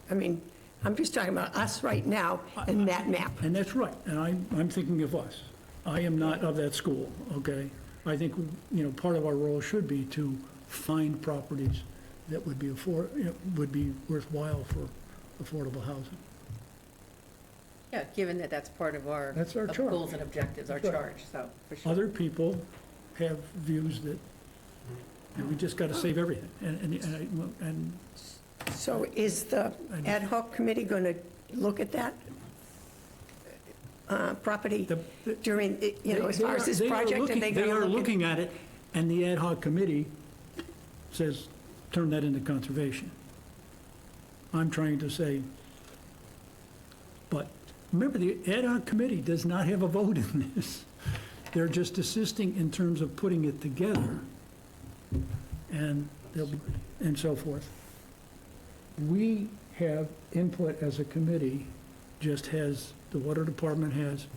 S6: I mean, I'm just talking about us right now and that map.
S1: And that's right, and I'm thinking of us. I am not of that school, okay? I think, part of our role should be to find properties that would be would be worthwhile for affordable housing.
S5: yeah, given that that's part of our
S1: That's our
S5: of
S1: charge.
S5: goals and objectives, our
S1: That's right.
S5: charge, so, for sure.
S1: Other people have views that, we just got to save everything, and
S6: So is the ad hoc committee going to look at that property
S1: the-
S6: during, as far as this
S1: They are
S6: project? Are
S1: looking-
S6: they
S1: They
S6: going to
S1: are
S6: look at?
S1: looking at it, and the ad hoc committee says, turn that into conservation. I'm trying to say, but remember, the ad hoc committee does not have a vote in this. They're just assisting in terms of putting it together, and so forth. We have input as a committee, just as the water department has,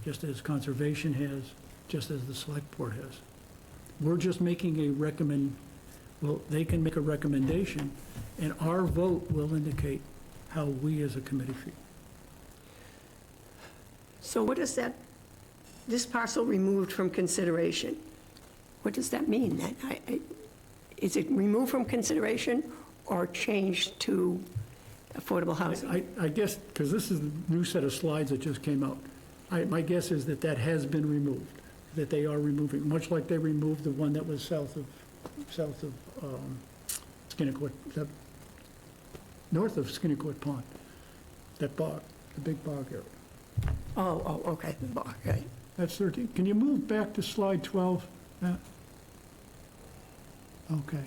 S1: just as conservation has, just as the select board has. We're just making they can make a recommendation, and our vote will indicate how we as a committee feel.
S6: So what is that, this parcel removed from consideration? What does that mean? Is it removed from consideration or changed to affordable housing?
S1: I guess, because this is the new set of slides that just came out, my guess is that has been removed, that they are removing, much like they removed the one that was south of Skinnecourt, north of Skinnecourt Pond, that bog, the big bog area.
S6: Oh, okay, okay.
S1: That's 13. Can you move back to slide 12, Matt? Okay.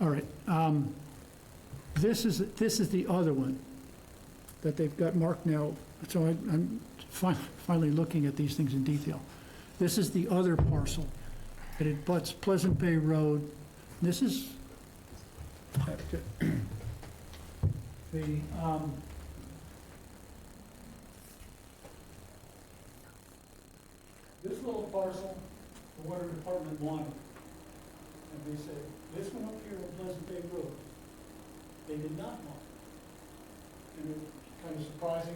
S1: All right. This is the other one that they've got marked now. So I'm finally looking at these things in detail. This is the other parcel. It abuts Pleasant Bay Road. This is the this little parcel, the water department wanted. And they said, this one up here on Pleasant Bay Road, they did not want. And it's kind of surprising.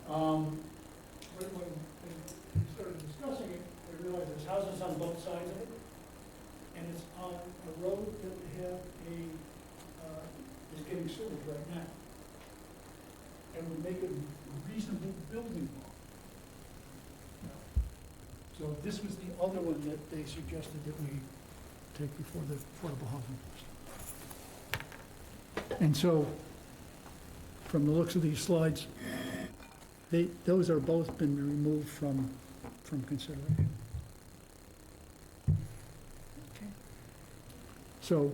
S1: When we started discussing it, we realized there's houses on both sides of it, and it's on a road that would have is getting sewage right now. And would make it a reasonable building lot. So this was the other one that they suggested that we take before the Affordable Housing Trust. And so, from the looks of these slides, those are both been removed from consideration. So,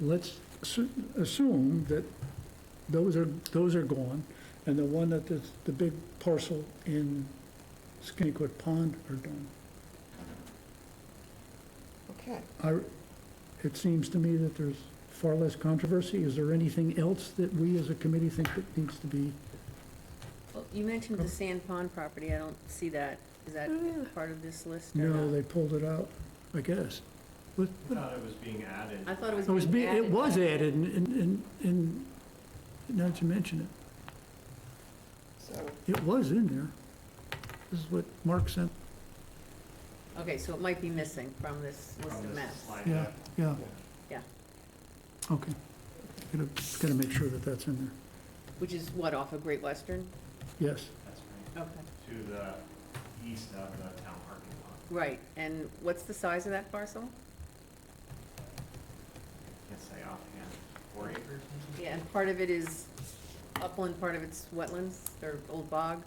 S1: let's assume that those are gone, and the one that is the big parcel in Skinnycook Pond are done.
S7: Okay.
S1: It seems to me that there's far less controversy. Is there anything else that we as a committee think that needs to be?
S5: Well, you mentioned the Sand Pond property, I don't see that. Is that part of this list or
S1: No,
S5: not?
S1: they pulled it out, I guess. What-
S4: I thought it was being added.
S5: I thought it was
S1: It was,
S5: being added.
S1: it was
S5: back.
S1: added, now that you mention it,
S7: So,
S1: it was in there. This is what Mark sent.
S5: Okay, so it might be missing from this list
S4: From
S5: of
S4: this
S5: maps.
S4: slide
S1: Yeah,
S4: deck.
S1: yeah.
S5: Yeah.
S1: Okay. Gotta make sure that that's in there.
S5: Which is what, off of Great Western?
S1: Yes.
S4: That's right.
S5: Okay.
S4: To the east of the town parking lot.
S5: Right, and what's the size of that parcel?
S4: Can't say offhand, 4 acres maybe?
S5: Yeah, and part of it is upland, part of it's wetlands, or old bog?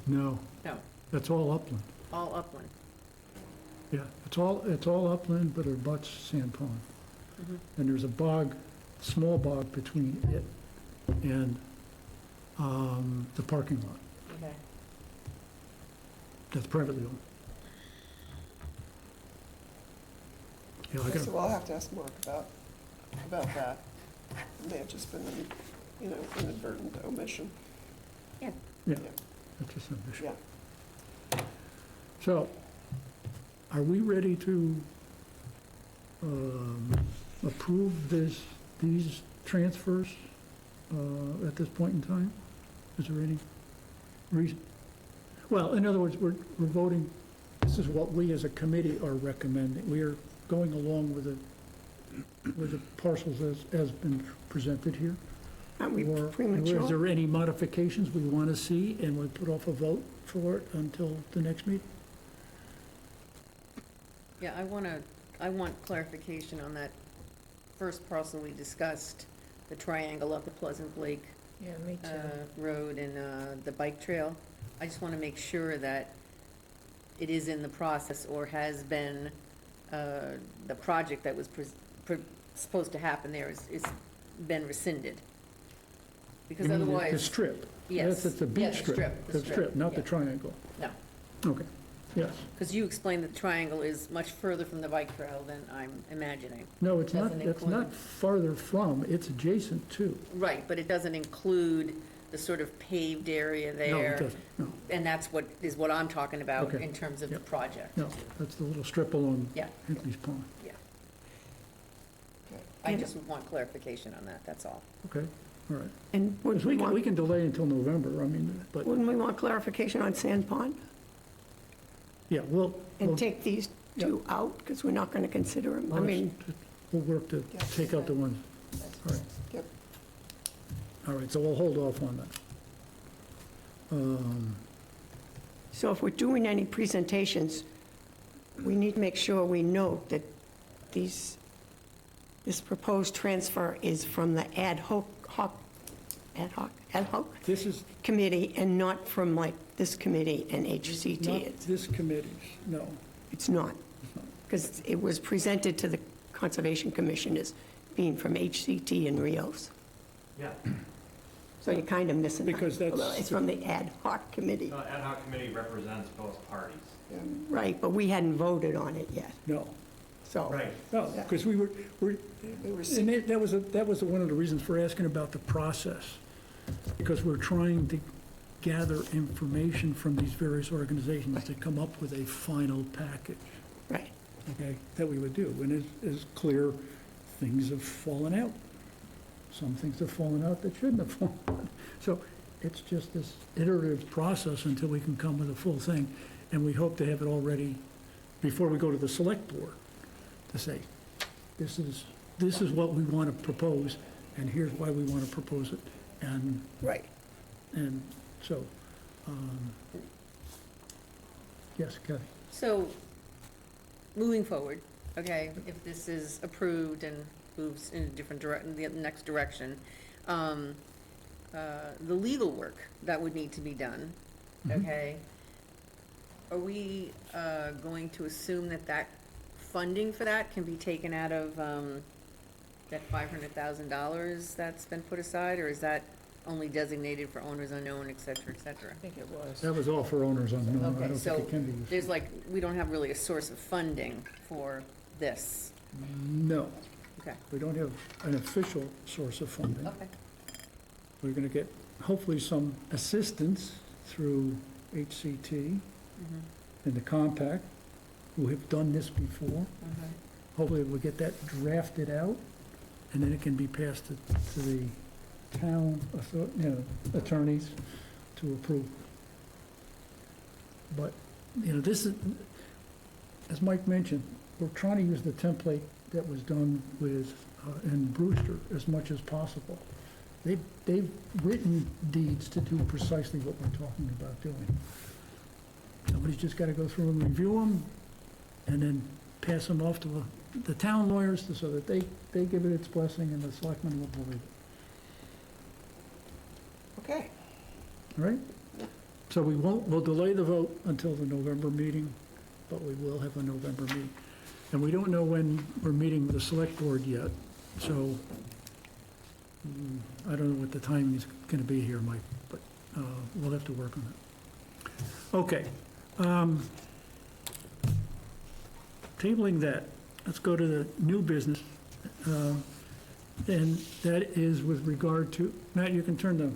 S1: No,
S5: No,
S1: that's all upland.
S5: all upland.
S1: Yeah, it's all upland, but it abuts Sand Pond.
S5: Mhm.
S1: And there's a bog, small bog between it and the parking lot.
S5: Okay.
S1: That's privately owned. Yeah, I
S7: so
S1: gotta,
S7: I'll have to ask Mark about that. It may have just been, inadvertent omission.
S5: Yeah.
S1: yeah, that's just an issue.
S7: Yeah.
S1: So, are we ready to approve these transfers at this point in time? Is there any reason? Well, in other words, we're voting, this is what we as a committee are recommending. We are going along with the parcels as been presented here.
S6: Aren't we
S1: Or
S6: premature?
S1: is there any modifications we want to see and we put off a vote for it until the next meeting?
S5: Yeah, I want clarification on that first parcel we discussed, the triangle up the Pleasant Lake
S3: Yeah, me too.
S5: Road and the bike trail. I just want to make sure that it is in the process or has been, the project that was supposed to happen there is been rescinded. Because
S1: You mean
S5: otherwise.
S1: The strip?
S5: Yes.
S1: That's the
S5: Yeah,
S1: beach
S5: the
S1: strip.
S5: strip, the
S1: The
S5: strip,
S1: strip, not the
S5: yeah.
S1: triangle.
S5: No,
S1: Okay, yes.
S5: because you explained that the triangle is much further from the bike trail than I'm imagining.
S1: No, it's not,
S5: Doesn't
S1: it's
S5: include-
S1: not farther from, it's adjacent to.
S5: Right, but it doesn't include the sort of paved area there.
S1: No, it doesn't, no,
S5: And that's what I'm talking about
S1: Okay.
S5: in terms of the
S1: Yep.
S5: project.
S1: no, that's the little strip along
S5: Yeah.
S1: Hinkley's Pond.
S5: I just want clarification on that, that's all.
S1: Okay, all right.
S6: And wouldn't
S1: We
S6: we
S1: can, we
S6: want,
S1: can delay until November, I mean, but,
S6: wouldn't we want clarification on Sand Pond?
S1: yeah, we'll,
S6: And take these two out, because we're not going to consider them? I mean,
S1: we'll work to
S7: Yeah.
S1: take out the ones, all right.
S7: Yep.
S1: All right, so we'll hold off on that.
S6: so if we're doing any presentations, we need to make sure we note that this proposed transfer is from the ad hoc
S1: This is
S6: committee and not from like this committee and HCT.
S1: not this committee's, no.
S6: It's not, because it was presented to the Conservation Commission as being from HCT and Rios.
S4: Yeah.
S6: So you're kind of missing that.
S1: Because that's-
S6: Although it's from the ad hoc committee,
S4: The ad hoc committee represents both parties.
S6: right, but we hadn't voted on it yet,
S1: No,
S6: so.
S1: no, because we were,
S7: They were
S1: and that was one of the reasons for asking about the process, because we're trying to gather information from these various organizations to come up with a final package,
S6: Right.
S1: okay, that we would do. And it's clear, things have fallen out. Some things have fallen out that shouldn't have fallen out. So it's just this iterative process until we can come with a full thing. And we hope to have it all ready before we go to the select board to say, this is what we want to propose, and here's why we want to propose it.
S6: Right.
S1: And so, yes, Kathy?
S5: So, moving forward, okay, if this is approved and moves in a different the next direction, the legal work that would need to be done,
S1: Mhm.
S5: okay? Are we going to assume that funding for that can be taken out of that $500,000 that's been put aside, or is that only designated for owners unknown, et cetera, et cetera.
S3: I think it was.
S1: That was all for owners unknown. I
S5: Okay,
S1: don't think
S5: so
S1: it can be used.
S5: there's like, we don't have really a source of funding for this.
S1: No,
S5: Okay,
S1: we don't have an official source of funding.
S5: okay.
S1: We're going to get hopefully some assistance through HCT and the compact, who have done this before. Hopefully we'll get that drafted out, and then it can be passed to the town attorneys to approve. But, this is, as Mike mentioned, we're trying to use the template that was done with, in Brewster as much as possible. They've written deeds to do precisely what we're talking about doing. Somebody's just got to go through and review them, and then pass them off to the town lawyers so that they give it its blessing, and the selectmen will believe it.
S7: Okay.
S1: All right? So we'll delay the vote until the November meeting, but we will have a November meeting. And we don't know when we're meeting with the select board yet, so I don't know what the timing is going to be here, Mike, but we'll have to work on it. Okay. Tabling that, let's go to the new business. And that is with regard to, Matt, you can turn the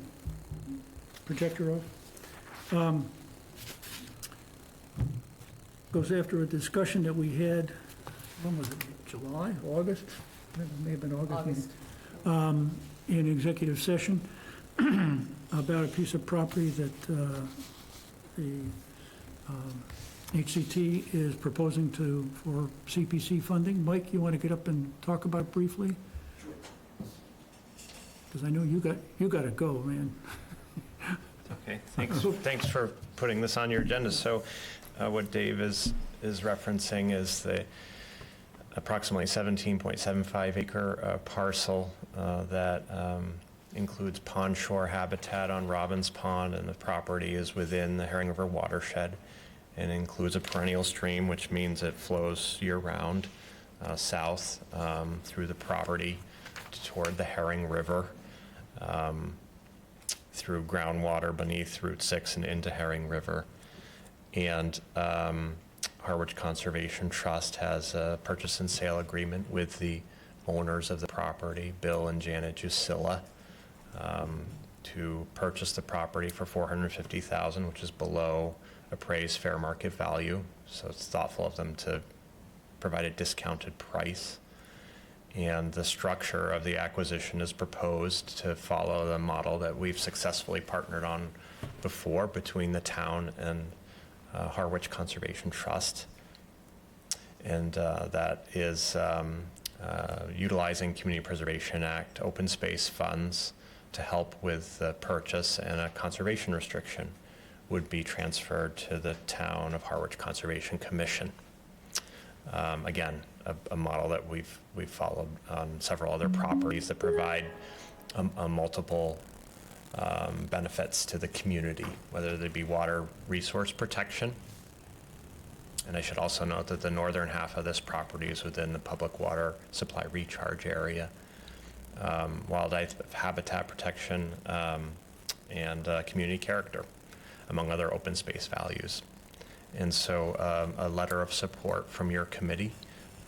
S1: projector off. Goes after a discussion that we had, when was it, July, August? It may have been August meeting. In executive session about a piece of property that the HCT is proposing for CPC funding. Mike, you want to get up and talk about it briefly? Because I know you got to go, man.
S8: Okay, thanks for putting this on your agenda. So what Dave is referencing is the approximately 17.75 acre parcel that includes pond shore habitat on Robbins Pond, and the property is within the Herring River watershed, and includes a perennial stream, which means it flows year-round south through the property toward the Herring River, through groundwater beneath Route 6 and into Herring River. And Harwich Conservation Trust has a purchase and sale agreement with the owners of the property, Bill and Janet Jusilla, to purchase the property for $450,000, which is below appraised fair market value. So it's thoughtful of them to provide a discounted price. And the structure of the acquisition is proposed to follow the model that we've successfully partnered on before between the town and Harwich Conservation Trust. And that is utilizing Community Preservation Act open space funds to help with the purchase, and a conservation restriction would be transferred to the town of Harwich Conservation Commission. Again, a model that we've followed on several other properties that provide multiple benefits to the community, whether they be water resource protection. And I should also note that the northern half of this property is within the public water supply recharge area, wildlife habitat protection, and community character, among other open space values. And so a letter of support from your committee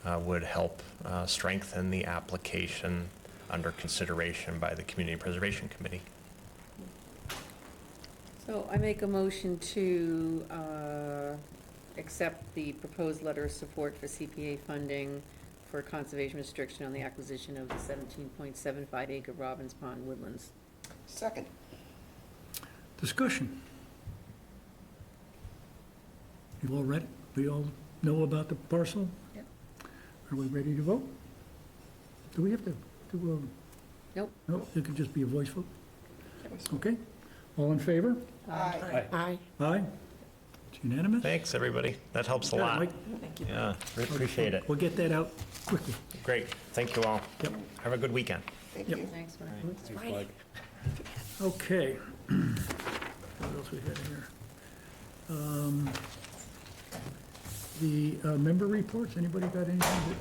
S8: would help strengthen the application under consideration by the Community Preservation Committee.
S5: So I make a motion to accept the proposed letter of support for CPA funding for conservation restriction on the acquisition of the 17.75 acre Robbins Pond woodlands.
S7: Second.
S1: Discussion. You all read it? We all know about the parcel?
S5: Yep.
S1: Are we ready to vote? Do we have to do a?
S5: Nope.
S1: No, it could just be a voice vote? Okay. All in favor?
S7: Aye.
S6: Aye.
S1: Aye. It's unanimous?
S8: Thanks, everybody. That helps a
S1: Yeah,
S8: lot.
S1: Mike,
S3: Thank you.
S8: Yeah, appreciate it.
S1: We'll get that out quickly.
S8: Great. Thank you all.
S1: Yep.
S8: Have a good weekend.
S7: Thank
S1: Yep.
S7: you.
S5: Thanks, Mark.
S6: Right.
S1: Okay. What else we had here? The member reports, anybody got anything that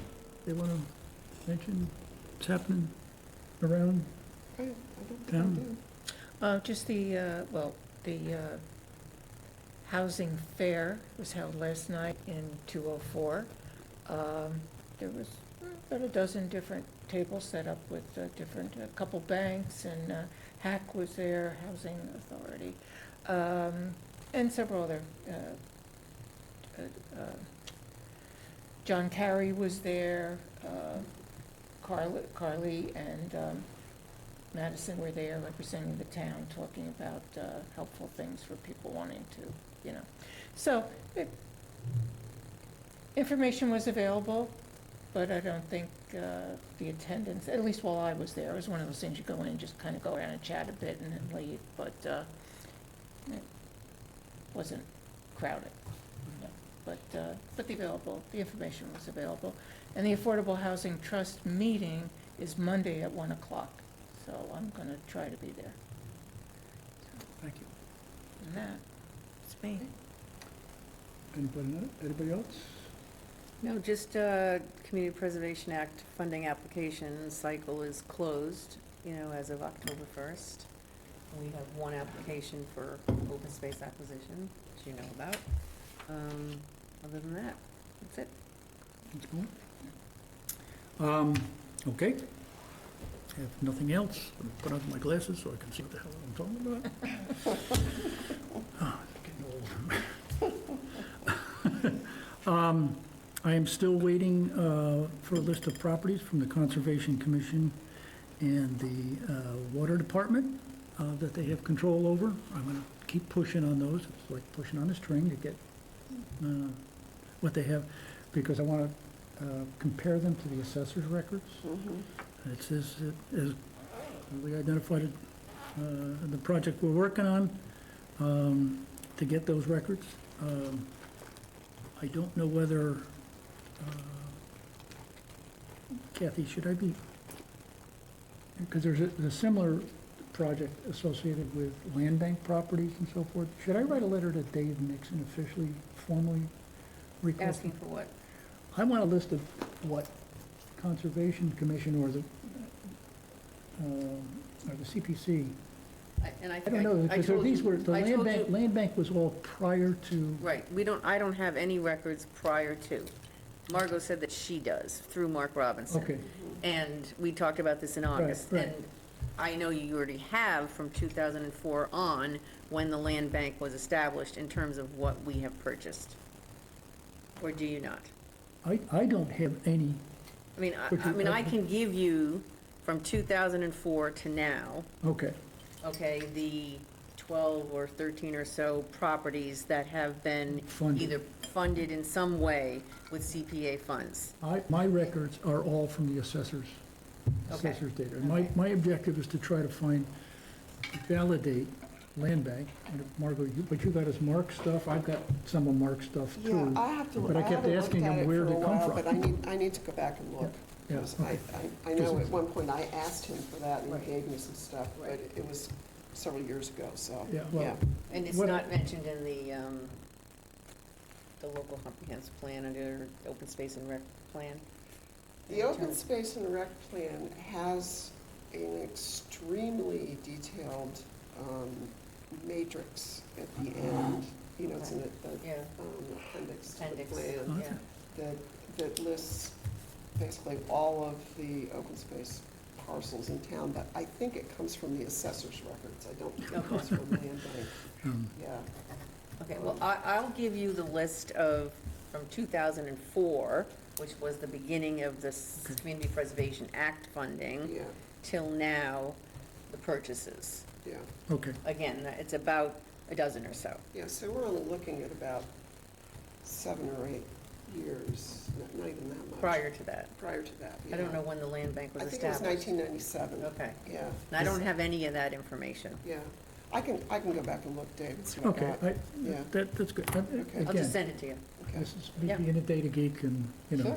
S1: they want to mention? What's happening around
S7: I don't think I
S1: town?
S3: Just the housing fair was held last night in 204. There was about a dozen different tables set up with a couple banks, and HAC was there, Housing Authority, and several other, John Carey was there, Carly and Madison were there representing the town, talking about helpful things for people wanting to, So, information was available, but I don't think the attendance, at least while I was there, it was one of those things you go in and just kind of go around and chat a bit and then leave, but it wasn't crowded. No. But the information was available. And the Affordable Housing Trust meeting is Monday at 1 o'clock, so I'm going to try to be there.
S1: Thank you.
S3: And that, it's me.
S1: Anybody else?
S5: No, just Community Preservation Act funding application cycle is closed, as of October 1st. We have one application for open space acquisition, which you know about. Other than that, that's it.
S1: That's cool. Okay. If nothing else, I'll put on my glasses so I can see what the hell I'm talking about. Ah, getting old. I am still waiting for a list of properties from the Conservation Commission and the Water Department that they have control over. I'm going to keep pushing on those. It's like pushing on a string to get what they have, because I want to compare them to the assessor's records. It says, as we identified the project we're working on to get those records. I don't know whether, Kathy, should I be, because there's a similar project associated with land bank properties and so forth. Should I write a letter to Dave Nixon officially, formally requesting?
S5: Asking for what?
S1: I want a list of what Conservation Commission or the CPC,
S5: And I
S1: I don't know, because these were, the
S5: I told you-
S1: land bank was all prior to,
S5: Right, I don't have any records prior to. Margot said that she does, through Mark Robinson.
S1: okay,
S5: And we talked about this in August.
S1: right.
S5: And I know you already have from 2004 on, when the land bank was established, in terms of what we have purchased. Or do you not?
S1: I don't have any,
S5: I can give you from 2004 to now,
S1: okay,
S5: okay, the 12 or 13 or so properties that have been
S1: Funded.
S5: either funded in some way with CPA funds.
S1: my records are all from the assessor's
S5: Okay.
S1: data. And my objective is to try to validate land bank. And if Margot, what you got is Mark's stuff, I've got some of Mark's stuff
S7: Yeah,
S1: too.
S7: I have to,
S1: But I
S7: I
S1: kept
S7: haven't looked
S1: asking
S7: at
S1: him
S7: it
S1: where
S7: for
S1: it
S7: a
S1: come
S7: while,
S1: from.
S7: but I need to go back and look.
S1: Yeah,
S7: Because
S1: okay.
S7: I know at one point I asked him for that and
S5: Right.
S7: he gave me some stuff, but
S5: Right.
S7: it was several years ago, so.
S1: Yeah, well,
S5: And it's
S1: What-
S5: not mentioned in the local comprehensive plan under open space and rec plan?
S7: The open space and rec plan has an extremely detailed matrix at the end. It's in the
S5: Yeah,
S7: appendix to the
S5: appendix,
S7: plan
S5: yeah.
S7: that lists basically all of the open space parcels in town, but I think it comes from the assessor's records. I don't think it comes from land bank.
S1: um,
S7: Yeah.
S5: Okay, well, I'll give you the list of, from 2004, which was the beginning of this Community Preservation Act funding,
S7: Yeah,
S5: till now, the purchases.
S7: yeah.
S1: okay.
S5: Again, it's about a dozen or so.
S7: Yeah, so we're only looking at about 7 or 8 years, not even that much.
S5: Prior to that.
S7: Prior to that, yeah.
S5: I don't know when the land bank was
S7: I think it was
S5: established.
S7: 1997.
S5: Okay,
S7: Yeah,
S5: and I don't have any of that information.
S7: yeah. I can go back and look, Dave, and see what I
S1: Okay,
S7: got. Yeah.
S1: that's good.
S7: Okay.
S5: I'll just
S1: Again,
S5: send it to you.
S7: Okay.
S1: this is
S5: Yeah.
S1: being a data geek and,
S5: Sure.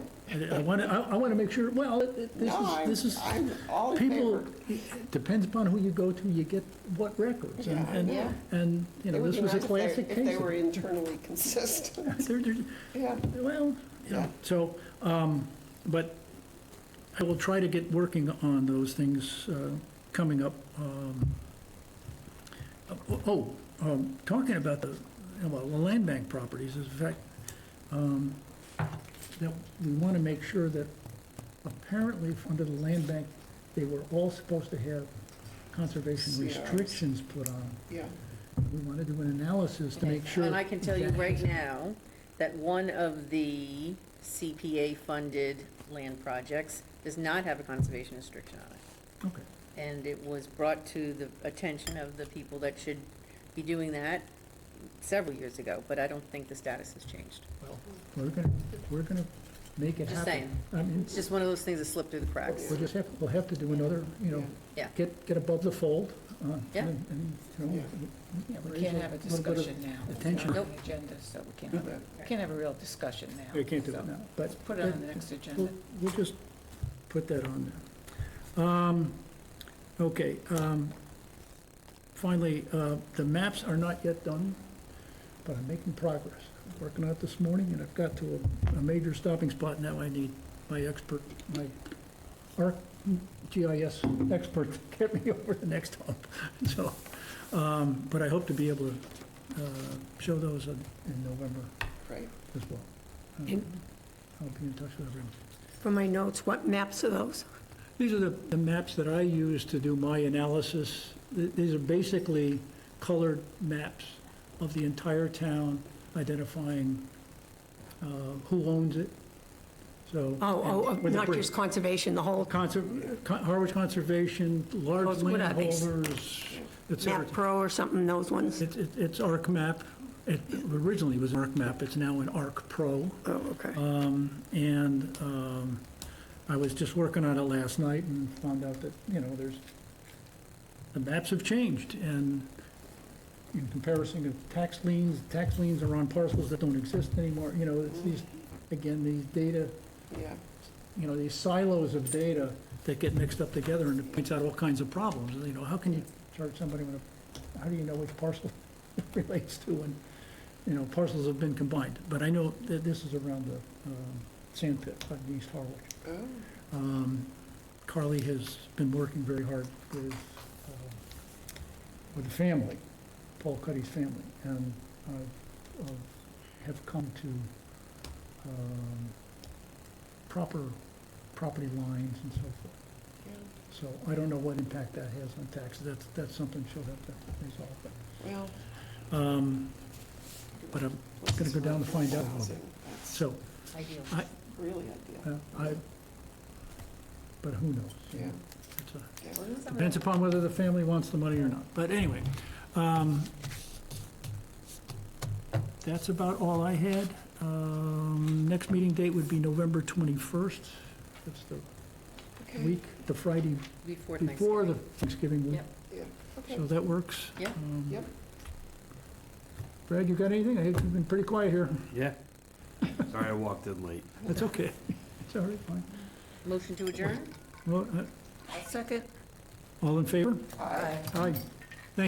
S1: I want to make sure, well, this is,
S7: I'm all in
S1: people,
S7: favor.
S1: it depends upon who you go to, you get what records.
S7: Yeah,
S5: yeah.
S1: And,
S7: It would
S1: this
S7: be
S1: was a
S7: nice
S1: classic case.
S7: if they
S1: of
S7: were
S1: it.
S7: internally consistent.
S1: They're-
S7: Yeah,
S1: Well,
S7: Yeah.
S1: so, but I will try to get working on those things coming up. Talking about the land bank properties, is in fact, that we want to make sure that apparently under the land bank, they were all supposed to have conservation
S7: CRs.
S1: restrictions put on.
S7: Yeah,
S1: We want to do an analysis to make sure.
S5: And I can tell you
S1: that
S5: right
S1: hasn't-
S5: now that one of the CPA-funded land projects does not have a conservation restriction on it.
S1: Okay.
S5: And it was brought to the attention of the people that should be doing that several years ago, but I don't think the status has changed.
S1: Well, we're gonna make it happen.
S5: Just saying.
S1: I mean,
S5: It's just one of those things that slipped through the cracks.
S1: we'll have to do another,
S5: Yeah.
S1: get above the fold.
S5: Yeah.
S1: And,
S3: Yeah, we
S1: raise
S3: can't
S1: a
S3: have a
S1: little bit of
S3: discussion now. It's
S1: attention.
S3: not on the agenda, so we can't have a real discussion now.
S1: We can't do
S3: So
S1: it now, but.
S3: Put it on the next agenda.
S1: We'll just put that on there. Okay, finally, the maps are not yet done, but I'm making progress. I'm working on it this morning, and I've got to a major stopping spot now. I need my expert, my ArcGIS expert to get me over the next hump. So, but I hope to be able to show those in November
S7: right.
S1: as well.
S6: And-
S1: I'll be in touch with everyone.
S6: For my notes, what maps are those?
S1: These are the maps that I use to do my analysis. These are basically colored maps of the entire town, identifying who owns it, so. with a
S6: Not
S1: brick.
S6: just conservation, the whole
S1: Harwich Conservation, large
S6: Those- what are these?
S1: landholders, et cetera.
S6: Map Pro or something, those ones?
S1: It's ArcMap. It originally was ArcMap, it's now an Arc Pro.
S6: Oh, okay.
S1: I was just working on it last night and found out that, the maps have changed, and in comparison to tax liens are on parcels that don't exist anymore, it's these, again, these data,
S7: Yeah,
S1: these silos of data that get mixed up together, and it points out all kinds of problems, how can you charge somebody how do you know which parcel it relates to, and, parcels have been combined, but I know that this is around the sand pit on East Harwich.
S7: oh,
S1: Carly has been working very hard with the family, Paul Cuddy's family, and have come to proper property lines and so forth.
S7: yeah,
S1: So I don't know what impact that has on taxes. That's something she'll have to resolve.
S7: well.
S1: But I'm going to go down to find out a little bit.
S7: Housing, that's
S1: So,
S3: Ideal.
S7: really ideal,
S1: but who knows?
S7: yeah.
S1: It's a-
S7: Yeah.
S1: Depends upon whether the family wants the money or not. But anyway, that's about all I had. Next meeting date would be November 21st. That's the
S7: Okay,
S1: week, the Friday
S5: Before
S1: before the
S5: Thanksgiving.
S1: Thanksgiving week.
S5: Yep.
S7: yeah,
S1: So
S7: okay,
S1: that works.
S5: Yep.
S7: Yep.
S1: Brad, you got anything? You've been pretty quiet here.
S9: Yeah. Sorry I walked in late.
S1: That's okay. It's all right, fine.
S5: Motion to adjourn?
S1: Well,
S3: Second?
S1: all in favor?
S3: Aye.
S1: Aye.